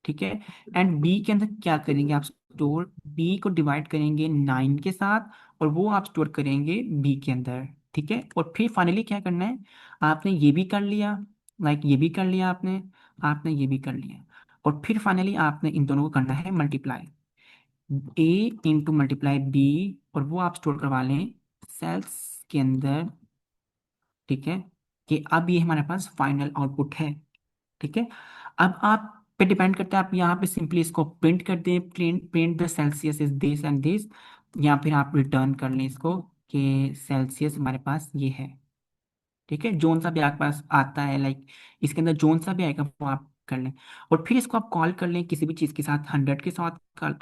B: ठीक है। एंड बी के अंदर क्या करेंगे आप स्टोर, बी को डिवाइड करेंगे 9 के साथ, और वो आप स्टोर करेंगे बी के अंदर, ठीक है। और फिर फाइनली क्या करना है, आपने ये भी कर लिया, लाइक ये भी कर लिया आपने, आपने ये भी कर लिया, और फिर फाइनली आपने इन दोनों को करना है मल्टीप्लाई, ए इंटू मल्टीप्लाई बी, और वो आप स्टोर करवा लें सेल्स के अंदर, ठीक है। कि अब ये हमारे पास फाइनल आउटपुट है, ठीक है। अब आप पे डिपेंड करता है, आप यहाँ पे सिंपली इसको प्रिंट कर दें, print print the Celsius is this and this, या फिर आप रिटर्न कर लें इसको कि सेल्सियस हमारे पास ये है, ठीक है। जोन सा भी आपके पास आता है, लाइक इसके अंदर जोन सा भी आएगा, वो आप कर लें। और फिर इसको आप कॉल कर लें किसी भी चीज़ के साथ, 100 के साथ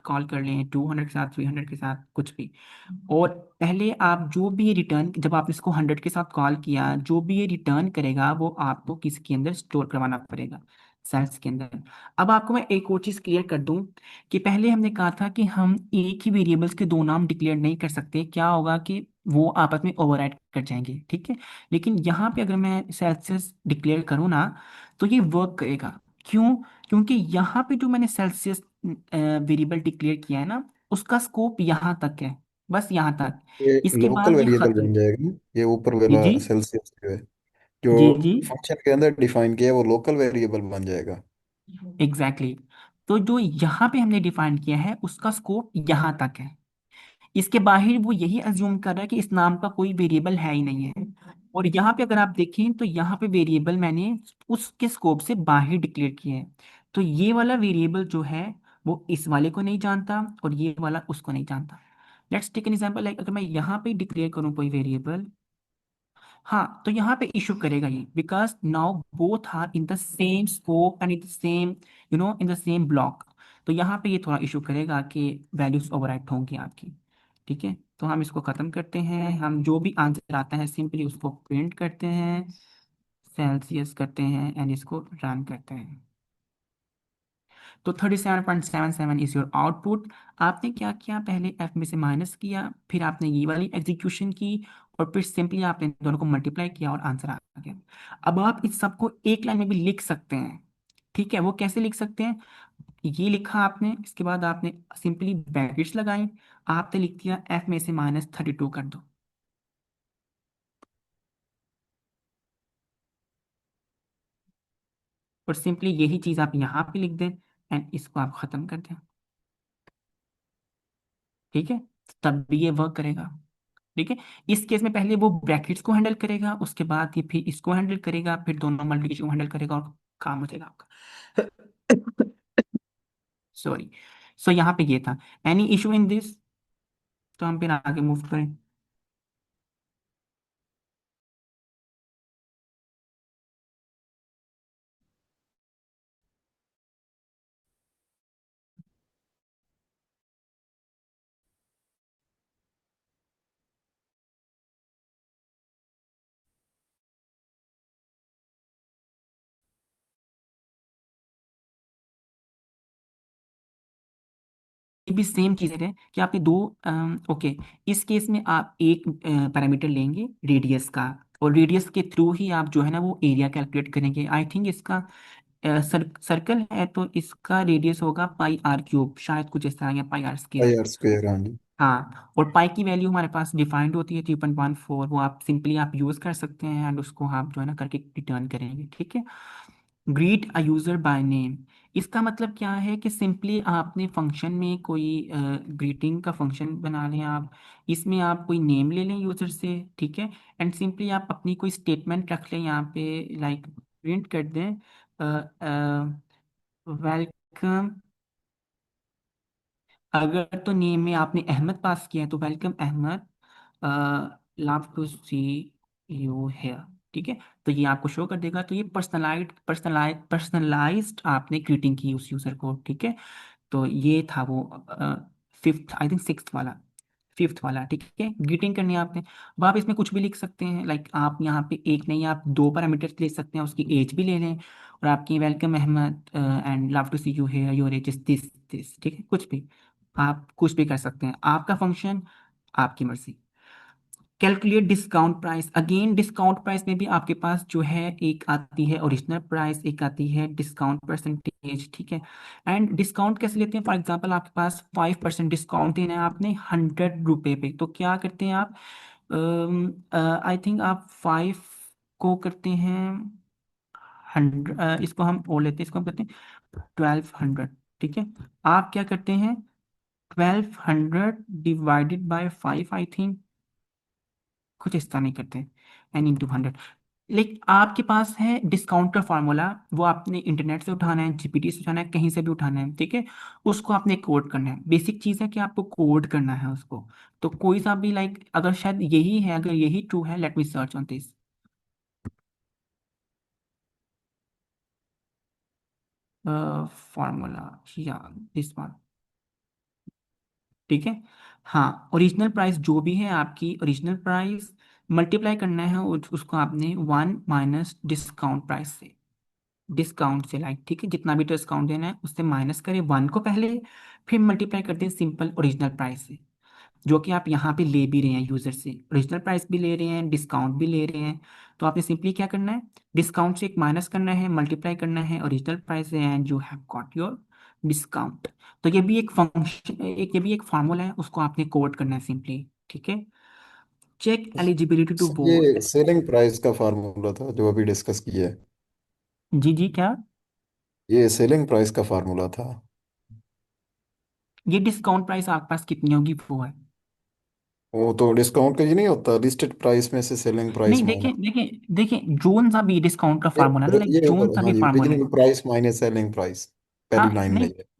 B: कॉल कर लें, 200 के साथ, 300 के साथ, कुछ भी। और पहले आप जो भी ये रिटर्न, जब आपने इसको 100 के साथ कॉल किया, जो भी ये रिटर्न करेगा वो आपको किसके अंदर स्टोर करवाना पड़ेगा, सेल्स के अंदर। अब आपको मैं एक और चीज़ क्लियर कर दूं कि पहले हमने कहा था कि हम एक ही वेरिएबल्स के दो नाम डिक्लेयर नहीं कर सकते, क्या होगा कि वो आपस में ओवरराइड कर जाएंगे, ठीक है। लेकिन यहाँ पे अगर मैं सेल्सियस डिक्लेयर करूँ ना, तो ये वर्क करेगा। क्यों? क्योंकि यहाँ पे जो मैंने सेल्सियस वेरिएबल डिक्लेयर किया है ना, उसका स्कोप यहाँ तक है, बस यहाँ तक।
D: ये
B: इसके
D: लोकल
B: बाद ये
D: वेरिएबल
B: खत्म।
D: बन जाएगा, ये ऊपर
B: जी
D: वाला
B: जी।
D: सेल्सियस जो है, जो
B: जी जी।
D: फंक्शन के अंदर डिफाइन किया है, वो लोकल वेरिएबल बन जाएगा।
B: Exactly exactly। तो जो यहाँ पे हमने डिफाइन किया है उसका स्कोप यहाँ तक है, इसके बाहर वो यही अज्यूम कर रहा है कि इस नाम का कोई वेरिएबल है ही नहीं है। और यहाँ पे अगर आप देखें तो यहाँ पे वेरिएबल मैंने उसके स्कोप से बाहर डिक्लेयर किया है। तो ये वाला वेरिएबल जो है वो इस वाले को नहीं जानता, और ये वाला उसको नहीं जानता। Let's take an example, like अगर मैं यहाँ पे डिक्लेयर करूँ कोई वेरिएबल, हाँ, तो यहाँ पे इशू करेगा ये, because now both are in the same scope and in the same, in the same block. तो यहाँ पे ये थोड़ा इशू करेगा कि वैल्यूज ओवरराइट होंगी आपकी, ठीक है। तो हम इसको खत्म करते हैं, हम जो भी आंसर आता है सिंपली उसको प्रिंट करते हैं, सेल्सियस करते हैं एंड इसको रन करते हैं। तो 37.77 इज योर आउटपुट। आपने क्या किया, पहले एफ में से माइनस किया, फिर आपने ये वाली एग्जीक्यूशन की, और फिर सिंपली आपने दोनों को मल्टीप्लाई किया और आंसर आ गया। अब आप इस सबको एक लाइन में भी लिख सकते हैं, ठीक है। वो कैसे लिख सकते हैं, ये लिखा आपने, इसके बाद आपने सिंपली ब्रैकेट्स लगाई, आपने लिख दिया एफ में से -32 कर दो, और सिंपली यही चीज आप यहाँ पे लिख दें एंड इसको आप खत्म कर दें, ठीक है। तब भी ये वर्क करेगा, ठीक है। इस केस में पहले वो ब्रैकेट्स को हैंडल करेगा, उसके बाद ये फिर इसको हैंडल करेगा, फिर दोनों मल्टीप्लिकेशन को हैंडल करेगा, और काम हो जाएगा आपका। सॉरी। सो यहाँ पे ये था, एनी इशू इन दिस, तो हम फिर आगे मूव करें। ये भी सेम चीज़ है कि आपने दो, ओके, इस केस में आप एक पैरामीटर लेंगे रेडियस का, और रेडियस के थ्रू ही आप जो है ना वो एरिया कैलकुलेट करेंगे। आई थिंक इसका सर्कल है तो इसका रेडियस होगा πr³ शायद, कुछ इस तरह, या πr²।
D: पाई आर स्क्वायर, हाँ जी।
B: हाँ, और पाई की वैल्यू हमारे पास डिफाइंड होती है 3.14, वो आप सिंपली आप यूज़ कर सकते हैं, एंड उसको आप जो है ना करके रिटर्न करेंगे, ठीक है। Greet a user by name, इसका मतलब क्या है कि सिंपली आपने फंक्शन में कोई ग्रीटिंग का फंक्शन बना लें आप, इसमें आप कोई नेम ले लें यूज़र से, ठीक है। एंड सिंपली आप अपनी कोई स्टेटमेंट रख लें यहाँ पे, लाइक प्रिंट कर दें वेलकम, अगर तो नेम में आपने अहमद पास किया है तो welcome Ahmed, love to see you here, ठीक है। तो ये आपको शो कर देगा, तो ये पर्सनलाइज्ड आपने ग्रीटिंग की उस यूजर को, ठीक है। तो ये था वो फिफ्थ, आई थिंक सिक्स्थ वाला। फिफ्थ वाला, ठीक है, ग्रीटिंग करनी है आपने। अब आप इसमें कुछ भी लिख सकते हैं, लाइक आप यहाँ पे एक नहीं, आप दो पैरामीटर्स ले सकते हैं, उसकी एज भी ले लें, और आपकी welcome Ahmed and love to see you here, your age is this this, ठीक है, कुछ भी आप कुछ भी कर सकते हैं, आपका फंक्शन, आपकी मर्जी। Calculate discount price, again discount price में भी आपके पास जो है एक आती है ओरिजिनल प्राइस, एक आती है डिस्काउंट परसेंटेज, ठीक है। एंड डिस्काउंट कैसे लेते हैं, फॉर एग्जांपल आपके पास 5% डिस्काउंट देना है आपने 100 रुपये पे, तो क्या करते हैं आप, आई थिंक आप 5 को करते हैं 100, इसको हम और लेते हैं, इसको हम करते हैं 1200, ठीक है। आप क्या करते हैं, 1200 डिवाइडेड बाय 5, आई थिंक कुछ इस तरह नहीं करते, एन इंटू 100। लेकिन आपके पास है डिस्काउंट का फार्मूला, वो आपने इंटरनेट से उठाना है, जीपीटी से उठाना है, कहीं से भी उठाना है, ठीक है। उसको आपने कोड करना है, बेसिक चीज़ है कि आपको कोड करना है उसको। तो कोई सा भी, लाइक अगर शायद यही है, अगर यही ट्रू है, let me search on this formula, या दिस वन, ठीक है। हाँ, ओरिजिनल प्राइस जो भी है आपकी ओरिजिनल प्राइस मल्टीप्लाई करना है उसको आपने 1 - डिस्काउंट प्राइस से, डिस्काउंट से, लाइक ठीक है, जितना भी डिस्काउंट देना है उससे माइनस करें 1 को पहले, फिर मल्टीप्लाई करते हैं सिंपल ओरिजिनल प्राइस से, जो कि आप यहाँ पे ले भी रहे हैं यूजर से, ओरिजिनल प्राइस भी ले रहे हैं, डिस्काउंट भी ले रहे हैं। तो आपने सिंपली क्या करना है, डिस्काउंट से एक माइनस करना है, मल्टीप्लाई करना है ओरिजिनल प्राइस से, and you have got your discount. तो ये भी एक फंक्शन, एक ये भी एक फार्मूला है, उसको आपने कोड करना है सिंपली, ठीक है। Check eligibility to
D: sir
B: vote.
D: ये सेलिंग प्राइस का फार्मूला था जो अभी डिस्कस किया है।
B: जी जी, क्या?
D: ये सेलिंग प्राइस का फार्मूला था।
B: ये डिस्काउंट प्राइस आपके पास कितनी होगी वो है।
D: वो तो डिस्काउंट का ये नहीं होता, लिस्टेड प्राइस में से सेलिंग प्राइस
B: नहीं, देखिए
D: माइनस।
B: देखिए देखिए, जोन सा भी डिस्काउंट का
D: ये
B: फार्मूला ना, लाइक
D: ये
B: जोन सा
D: हाँ
B: भी
D: जी,
B: फार्मूला
D: बिजनेस
B: है।
D: प्राइस माइनस सेलिंग प्राइस, पहली
B: हाँ
D: लाइन में
B: नहीं,
D: ही है।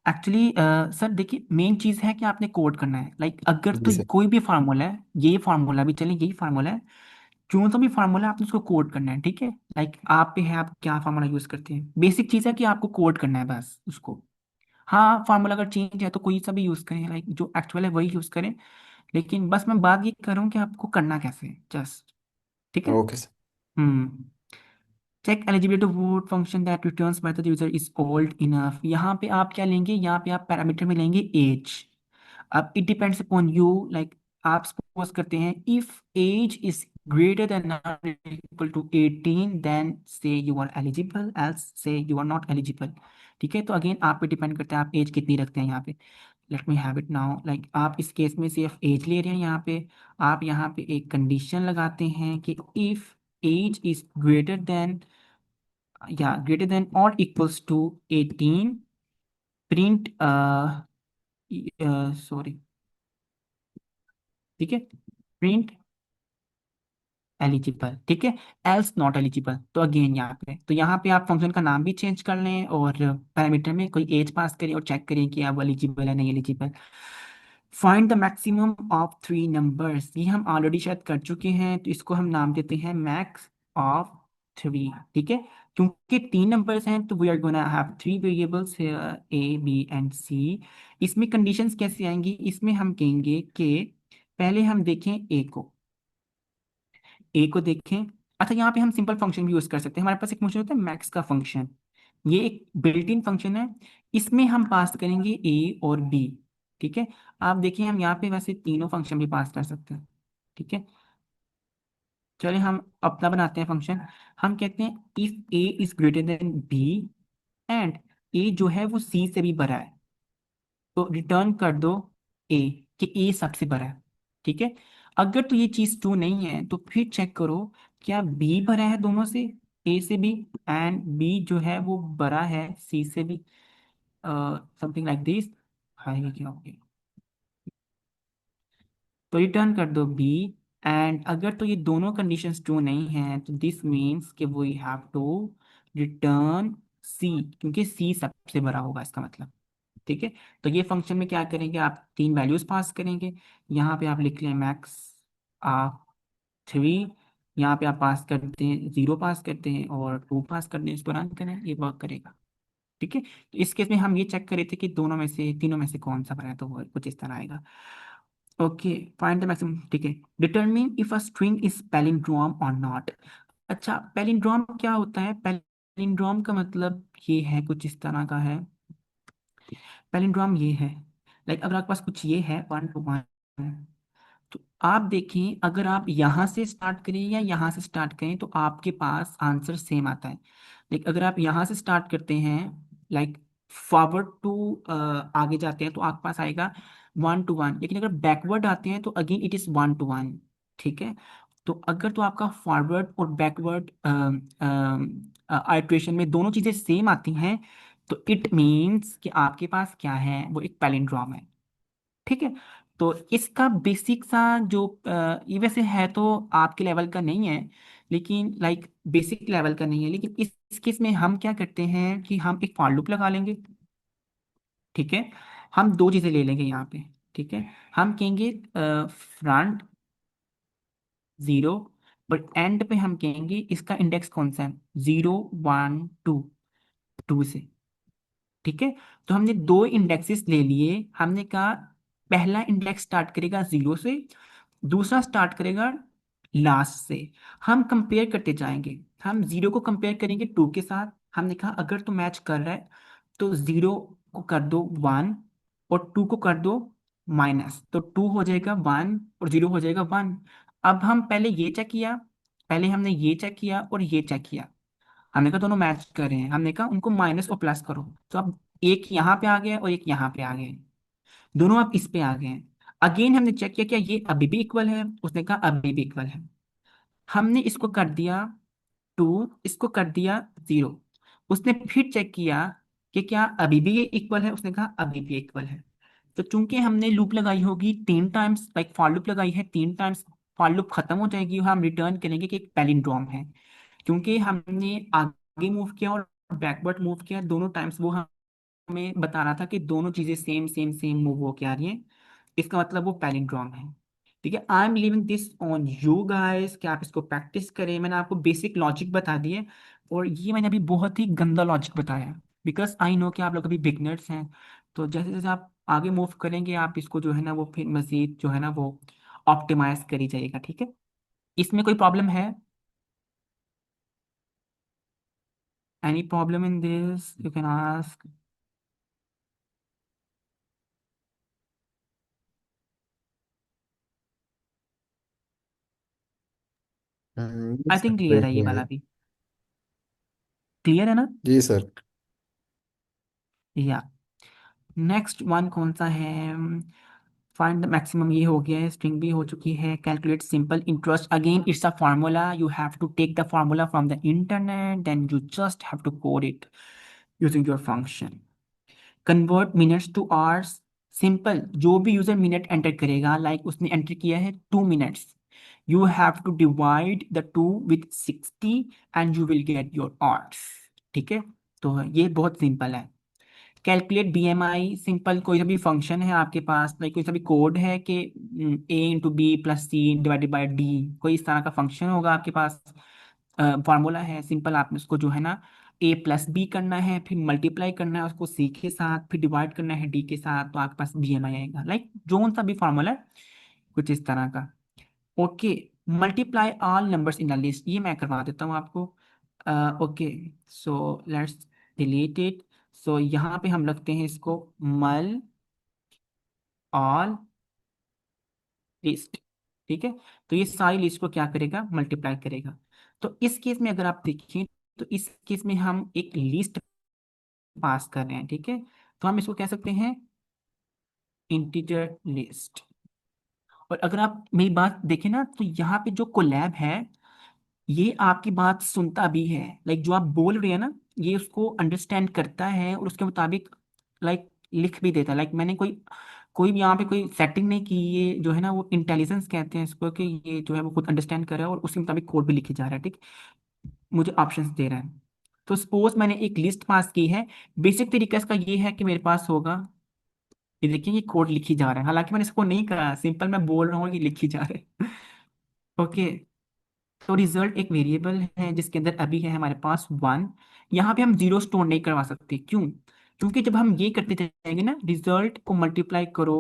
B: एक्चुअली सर देखिए, मेन चीज़ है कि आपने कोड करना है, लाइक अगर
D: जी
B: तो
D: सर।
B: कोई भी फार्मूला है, ये फार्मूला भी चले, यही फार्मूला है, जो सा भी फार्मूला है आपने उसको कोड करना है, ठीक है। लाइक आप पे है, आप क्या फार्मूला यूज़ करते हैं, बेसिक चीज़ है कि आपको कोड करना है बस उसको। हाँ, फार्मूला अगर चेंज है तो कोई सा भी यूज़ करें, लाइक जो एक्चुअल है वही यूज़ करें, लेकिन बस मैं बात ये कर रहा हूँ कि आपको करना कैसे है, जस्ट, ठीक है।
D: Okay sir.
B: Hmm. Check eligibility to vote function that returns whether the user is old enough, यहाँ पे आप क्या लेंगे, यहाँ पे आप पैरामीटर में लेंगे एज। अब it depends upon you, like आप सपोज करते हैं if age is greater than equal to 18, then say you are eligible, else say you are not eligible, ठीक है। तो अगेन आप पे डिपेंड करता है आप एज कितनी रखते हैं यहाँ पे। Let me have it now, like आप इस केस में सिर्फ एज ले रहे हैं यहाँ पे, आप यहाँ पे एक कंडीशन लगाते हैं कि if age is greater than, या ग्रेटर देन और इक्वल्स टू 18, प्रिंट, सॉरी, ठीक है, प्रिंट एलिजिबल, ठीक है, एल्स नॉट एलिजिबल। तो अगेन यहाँ पे आप फंक्शन का नाम भी चेंज कर लें, और पैरामीटर में कोई एज पास करें, और चेक करें कि आप एलिजिबल है नहीं eligible. Find the maximum of 3 numbers, ये हम ऑलरेडी शायद कर चुके हैं, तो इसको हम नाम देते हैं मैक्स ऑफ 3, ठीक है। क्योंकि 3 नंबर्स हैं तो we are gonna have 3 variables, A B and C. इसमें कंडीशंस कैसे आएंगी, इसमें हम कहेंगे कि पहले हम देखें ए को देखें। अच्छा, यहाँ पे हम सिंपल फंक्शन भी यूज कर सकते हैं, हमारे पास एक फंक्शन होता है मैक्स का फंक्शन, ये एक बिल्ट इन फंक्शन है, इसमें हम पास करेंगे ए और बी, ठीक है। आप देखिए हम यहाँ पे वैसे तीनों फंक्शन भी पास कर सकते हैं, ठीक है। चलिए हम अपना बनाते हैं फंक्शन, हम कहते हैं if A is greater than B, and A जो है वो सी से भी बड़ा है, तो रिटर्न कर दो ए, कि ए सबसे बड़ा है, ठीक है। अगर तो ये चीज ट्रू नहीं है तो फिर चेक करो क्या बी बड़ा है दोनों से, ए से भी, एंड बी जो है वो बड़ा है सी से भी, समथिंग लाइक दिस। हाँ, ये क्या हो गया, तो रिटर्न कर दो बी। एंड अगर तो ये दोनों कंडीशंस ट्रू नहीं हैं तो दिस मीन्स कि वी हैव टू रिटर्न सी, क्योंकि सी सबसे बड़ा होगा इसका मतलब, ठीक है। तो ये फंक्शन में क्या करेंगे, आप 3 वैल्यूज पास करेंगे, यहाँ पे आप लिख लें मैक्स आप 3, यहाँ पे आप पास करते हैं 0 पास करते हैं और 2 पास करते हैं, इसको रन करें, ये वर्क करेगा, ठीक है। तो इस केस में हम ये चेक कर रहे थे कि दोनों में से तीनों में से कौन सा बना है, तो वो कुछ इस तरह आएगा। ओके, फाइंड द मैक्सिमम, ठीक है। Determine if a string is palindrome और नॉट। अच्छा, पैलिंड्रोम क्या होता है? पैलिंड्रोम का मतलब ये है, कुछ इस तरह का है। पैलिंड्रोम ये है, लाइक अगर आपके पास कुछ ये है 1 to 1, तो आप देखें अगर आप यहाँ से स्टार्ट करें या यहाँ से स्टार्ट करें तो आपके पास आंसर सेम आता है। लाइक अगर आप यहाँ से स्टार्ट करते हैं, लाइक फॉरवर्ड टू आगे जाते हैं तो आपके पास आएगा 1 to 1, लेकिन अगर बैकवर्ड आते हैं तो अगेन इट इज़ 1 to 1। ठीक है, तो अगर तो आपका फॉरवर्ड और बैकवर्ड आइट्रेशन में दोनों चीज़ें सेम आती हैं तो इट मीन्स कि आपके पास क्या है, वो एक पैलिंड्रोम है। ठीक है, तो इसका बेसिक सा जो ये वैसे है तो आपके लेवल का नहीं है, लेकिन लाइक बेसिक लेवल का नहीं है, लेकिन इस केस में हम क्या करते हैं कि हम एक फॉर लूप लगा लेंगे। ठीक है, हम दो चीज़ें ले लेंगे यहाँ पे। ठीक है, हम कहेंगे फ्रंट 0, बट एंड पे हम कहेंगे इसका इंडेक्स कौन सा है, 0 1 2 से। ठीक है, तो हमने दो इंडेक्सेस ले लिए। हमने कहा पहला इंडेक्स स्टार्ट करेगा 0 से, दूसरा स्टार्ट करेगा लास्ट से। हम कंपेयर करते जाएंगे, हम 0 को कंपेयर करेंगे 2 के साथ। हमने कहा अगर तो मैच कर रहा है तो 0 को कर दो 1 और 2 को कर दो माइनस, तो 2 हो जाएगा 1 और 0 हो जाएगा 1। अब हम पहले ये चेक किया, पहले हमने ये चेक किया और ये चेक किया। हमने कहा दोनों मैच कर रहे हैं, हमने कहा उनको माइनस और प्लस करो, तो अब एक यहाँ पे आ गया और एक यहाँ पे आ गए, दोनों अब इस पे आ गए हैं। अगेन हमने चेक किया क्या ये अभी भी इक्वल है, उसने कहा अभी भी इक्वल है। हमने इसको कर दिया 2, इसको कर दिया 0। उसने फिर चेक किया कि क्या अभी भी ये इक्वल है, उसने कहा अभी भी इक्वल है। तो चूंकि हमने लूप लगाई होगी 3 टाइम्स, लाइक फॉर लूप लगाई है 3 टाइम्स, फॉर लूप खत्म हो जाएगी और हम रिटर्न करेंगे कि एक पैलिंड्रोम है। क्योंकि हमने आगे मूव किया और बैकवर्ड मूव किया दोनों टाइम्स, वो हमें बता रहा था कि दोनों चीजें सेम सेम सेम मूव हो के आ रही हैं, इसका मतलब वो पैलिंड्रोम है। ठीक है, I am leaving this on you guys कि आप इसको प्रैक्टिस करें। मैंने आपको बेसिक लॉजिक बता दिए और ये मैंने अभी बहुत ही गंदा लॉजिक बताया, बिकॉज आई नो कि आप लोग अभी बिगनर्स हैं। तो जैसे जैसे आप आगे मूव करेंगे आप इसको जो है ना वो फिर मजीद जो है ना वो ऑप्टिमाइज करी जाएगा। ठीक है, इसमें कोई प्रॉब्लम है? Any problem in this you can ask.
D: ये
B: आई
D: सब
B: थिंक क्लियर है ये
D: सही है।
B: वाला भी, क्लियर है ना?
D: जी सर।
B: या नेक्स्ट वन कौन सा है? फाइंड द मैक्सिमम, ये हो गया है, स्ट्रिंग भी हो चुकी है। Calculate simple interest, again it's a formula, you have to take the formula from the internet, then you just have to code it using your function. Convert minutes to hours, simple, जो भी user minute enter करेगा, like उसने enter किया है 2 minutes, you have to divide the 2 with 60 and you will get your hours. ठीक है, तो ये बहुत सिंपल है। कैलकुलेट बीएमआई, सिंपल, कोई सा भी फंक्शन है आपके पास, लाइक कोई सा भी कोड है कि A × B + C/D, कोई इस तरह का फंक्शन होगा आपके पास, फार्मूला है सिंपल, आप इसको जो है ना A + B करना है, फिर मल्टीप्लाई करना है उसको C के साथ, फिर डिवाइड करना है D के साथ, तो आपके पास बीएमआई आएगा, लाइक जो सा भी फार्मूला है कुछ इस तरह का। Okay, multiply all numbers in the list, ये मैं करवा देता हूँ आपको। Okay, so let's delete it. So यहाँ पे हम रखते हैं इसको मल ऑल लिस्ट। ठीक है, तो ये सारी लिस्ट को क्या करेगा, मल्टीप्लाई करेगा। तो इस केस में अगर आप देखें तो इस केस में हम एक लिस्ट पास कर रहे हैं। ठीक है, तो हम इसको कह सकते हैं इंटीजर लिस्ट। और अगर आप मेरी बात देखें ना तो यहाँ पे जो कोलैब है ये आपकी बात सुनता भी है, लाइक जो आप बोल रहे हैं ना ये उसको अंडरस्टैंड करता है और उसके मुताबिक लाइक लिख भी देता है। लाइक मैंने कोई कोई भी यहाँ पे कोई सेटिंग नहीं की, ये जो है ना वो इंटेलिजेंस कहते हैं इसको, कि ये जो है वो खुद अंडरस्टैंड कर रहा है और उसके मुताबिक कोड भी लिखी जा रहा है। ठीक, मुझे ऑप्शंस दे रहा है। तो सपोज मैंने एक लिस्ट पास की है, बेसिक तरीका इसका ये है कि मेरे पास होगा, ये देखिए ये कोड लिखी जा रहा है, हालांकि मैंने इसको नहीं कहा, सिंपल मैं बोल रहा हूँ कि लिखी जा रहा है। ओके, तो रिजल्ट एक वेरिएबल है जिसके अंदर अभी है हमारे पास 1। यहाँ पे हम 0 स्टोर नहीं करवा सकते, क्यों? क्योंकि जब हम ये करते जाएंगे ना, रिजल्ट को मल्टीप्लाई करो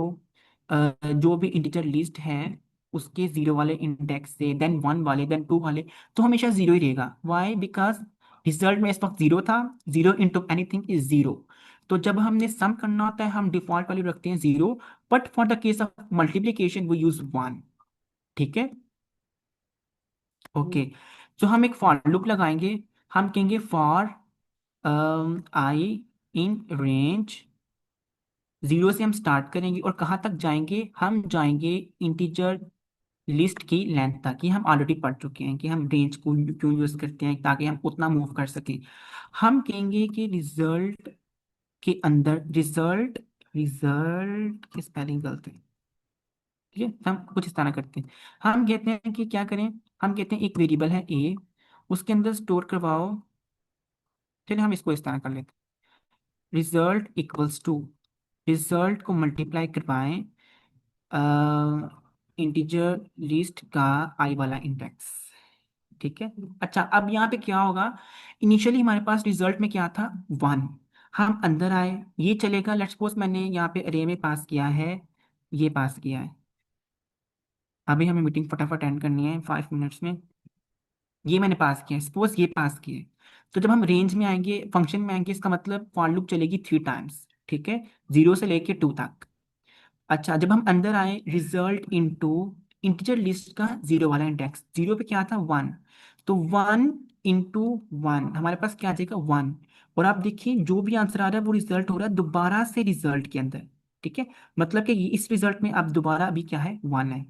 B: जो भी इंटीजर लिस्ट है उसके जीरो वाले इंडेक्स से, देन वन वाले, देन टू वाले, तो हमेशा जीरो ही रहेगा। वाई? बिकॉज रिजल्ट में इस वक्त जीरो था, zero into anything is zero. तो जब हमने सम करना होता है हम डिफॉल्ट वैल्यू रखते हैं zero, but for the case of multiplication we use one. ठीक है, ओके। तो हम एक फॉर लूप लगाएंगे। हम कहेंगे for I in range, zero से हम स्टार्ट करेंगे और कहाँ तक जाएंगे? हम जाएंगे इंटीजर लिस्ट की लेंथ तक। ये हम ऑलरेडी पढ़ चुके हैं कि हम रेंज को क्यों यूज करते हैं, ताकि हम उतना मूव कर सकें। हम कहेंगे कि रिजल्ट के अंदर, रिजल्ट, रिजल्ट की स्पेलिंग गलत है, ठीक है, तो हम कुछ इस तरह करते हैं। हम कहते हैं कि क्या करें, हम कहते हैं एक वेरिएबल है ए, उसके अंदर स्टोर करवाओ। चलिए हम इसको इस तरह कर लेते हैं, रिजल्ट इक्वल्स टू, रिजल्ट को मल्टीप्लाई करवाएं इंटीजर लिस्ट का आई वाला इंडेक्स। ठीक है, अच्छा अब यहाँ पे क्या होगा? इनिशियली हमारे पास रिजल्ट में क्या था? वन। हम अंदर आए, ये चलेगा। लेट्स सपोज मैंने यहाँ पे अरे में पास किया है, ये पास किया है। अभी हमें मीटिंग फटाफट एंड करनी है 5 मिनट्स में। ये मैंने पास किया है, सपोज ये पास किया है। तो जब हम रेंज में आएंगे, फंक्शन में आएंगे, इसका मतलब फॉर लूप चलेगी 3 टाइम्स। ठीक है, जीरो से लेके टू तक। अच्छा जब हम अंदर आए, रिजल्ट इनटू इंटीजर लिस्ट का जीरो वाला इंडेक्स, जीरो पे क्या था? वन। तो वन इंटू वन, हमारे पास क्या आ जाएगा? वन। और आप देखिए जो भी आंसर आ रहा है वो रिजल्ट हो रहा है दोबारा से रिजल्ट के अंदर। ठीक है, मतलब कि इस रिजल्ट में अब दोबारा अभी क्या है? वन है।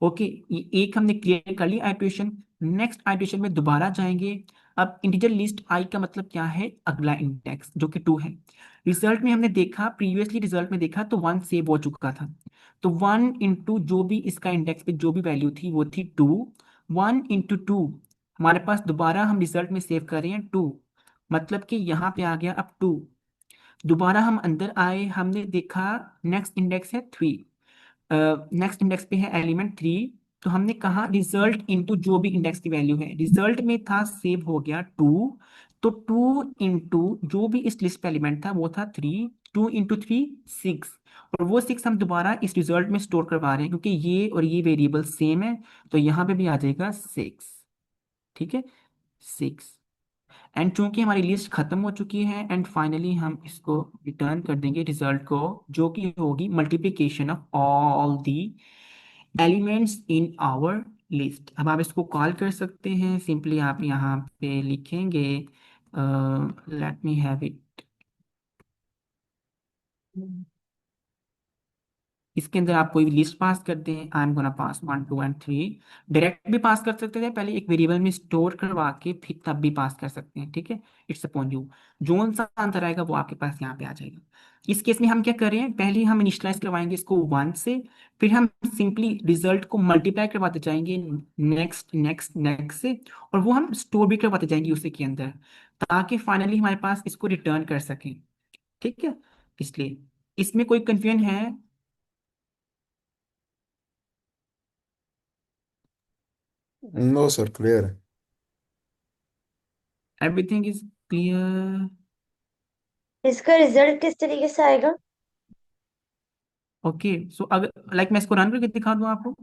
B: ओके, ये एक हमने क्लियर कर लिया आइट्रेशन। नेक्स्ट आइट्रेशन में दोबारा जाएंगे। अब इंटीजर लिस्ट आई का मतलब क्या है? अगला इंडेक्स जो कि टू है। रिजल्ट में हमने देखा, प्रीवियसली रिजल्ट में देखा तो वन सेव हो चुका था। तो वन इंटू जो भी इसका इंडेक्स पे जो भी वैल्यू थी वो थी टू। वन इंटू टू, हमारे पास दोबारा हम रिजल्ट में सेव कर रहे हैं टू, मतलब कि यहाँ पे आ गया अब टू। दोबारा हम अंदर आए, हमने देखा नेक्स्ट इंडेक्स है थ्री, नेक्स्ट इंडेक्स पे है एलिमेंट थ्री। तो हमने कहा रिजल्ट इनटू जो भी इंडेक्स की वैल्यू है, रिजल्ट में था सेव हो गया टू। तो टू इंटू जो भी इस लिस्ट पे एलिमेंट था वो था three, two into three six. और वो सिक्स हम दोबारा इस रिजल्ट में स्टोर करवा रहे हैं क्योंकि ये और ये वेरिएबल सेम है। तो यहाँ पे भी आ जाएगा सिक्स। ठीक है, सिक्स। एंड चूंकि हमारी लिस्ट खत्म हो चुकी है, एंड फाइनली हम इसको रिटर्न कर देंगे रिजल्ट को, जो कि होगी multiplication of all the elements in our list. अब आप इसको कॉल कर सकते हैं, सिंपली आप यहाँ पे लिखेंगे लेट मी हैव इट। इसके अंदर आप कोई भी लिस्ट पास कर दें, आई am gonna pass one two and three. Direct भी पास कर सकते थे, पहले एक वेरिएबल में स्टोर करवा के फिर तब भी पास कर सकते हैं। ठीक है, इट्स अपॉन यू। जो सा आंसर आएगा वो आपके पास यहाँ पे आ जाएगा। इस केस में हम क्या कर रहे हैं, पहले हम इनिशियलाइज करवाएंगे इसको वन से, फिर हम सिंपली रिजल्ट को मल्टीप्लाई करवाते जाएंगे नेक्स्ट नेक्स्ट नेक्स्ट से, और वो हम स्टोर भी करवाते जाएंगे उसी के अंदर, ताकि फाइनली हमारे पास इसको रिटर्न कर सकें। ठीक है, इसलिए इसमें कोई कंफ्यूजन है?
D: नो सर, क्लियर है।
B: Everything is clear?
E: इसका रिजल्ट किस तरीके से आएगा?
B: ओके, सो अगर लाइक मैं इसको रन करके दिखा दूं आपको।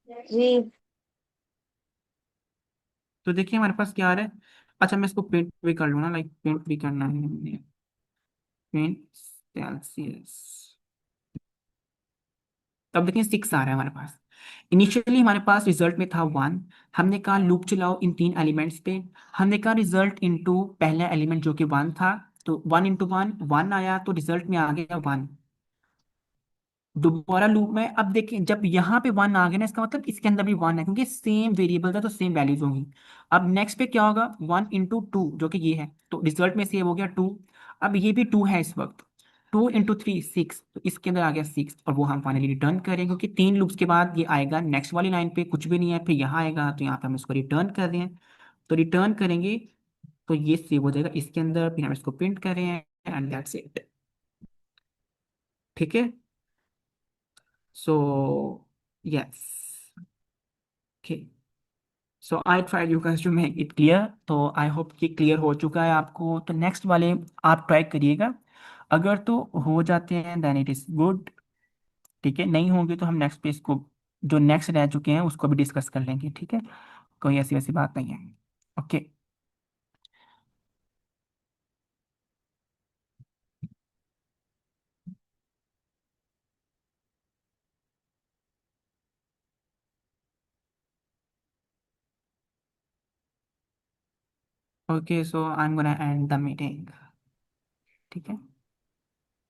E: जी।
B: तो देखिए हमारे पास क्या आ रहा है। अच्छा मैं इसको प्रिंट भी कर लूँ ना, लाइक प्रिंट भी करना है, प्रिंट सेल्सियस। तब देखिए सिक्स आ रहा है हमारे पास। इनिशियली हमारे पास रिजल्ट में था वन। हमने कहा लूप चलाओ इन तीन एलिमेंट्स पे। हमने कहा रिजल्ट इनटू पहला एलिमेंट जो कि वन था, तो वन इंटू वन, वन आया तो रिजल्ट में आ गया वन। दोबारा लूप में अब देखिए जब यहाँ पे वन आ गया ना, इसका मतलब इसके अंदर भी वन है क्योंकि सेम वेरिएबल था तो सेम वैल्यूज होंगी। अब नेक्स्ट पे क्या होगा? वन इंटू टू जो कि ये है, तो रिजल्ट में सेव हो गया टू। अब ये भी टू है इस वक्त, टू इंटू थ्री सिक्स, तो इसके अंदर आ गया सिक्स, और वो हम फाइनली रिटर्न करेंगे क्योंकि तीन लूप्स के बाद ये आएगा नेक्स्ट वाली लाइन पे कुछ भी नहीं है, फिर यहाँ आएगा तो यहाँ पे हम इसको रिटर्न कर रहे हैं। तो रिटर्न करेंगे तो ये सेव हो जाएगा इसके अंदर, फिर हम इसको प्रिंट कर रहे हैं, एंड दैट्स इट। ठीक है, so yes, okay. So I try you guys to make it clear, तो आई होप कि क्लियर हो चुका है आपको। तो नेक्स्ट वाले आप ट्राई करिएगा, अगर तो हो जाते हैं देन इट इज़ गुड, ठीक है, नहीं होंगे तो हम नेक्स्ट पेज को, जो नेक्स्ट रह चुके हैं उसको भी डिस्कस कर लेंगे, ठीक है, कोई ऐसी वैसी बात नहीं है। Okay. Okay, so I am gonna and the meeting, ठीक है।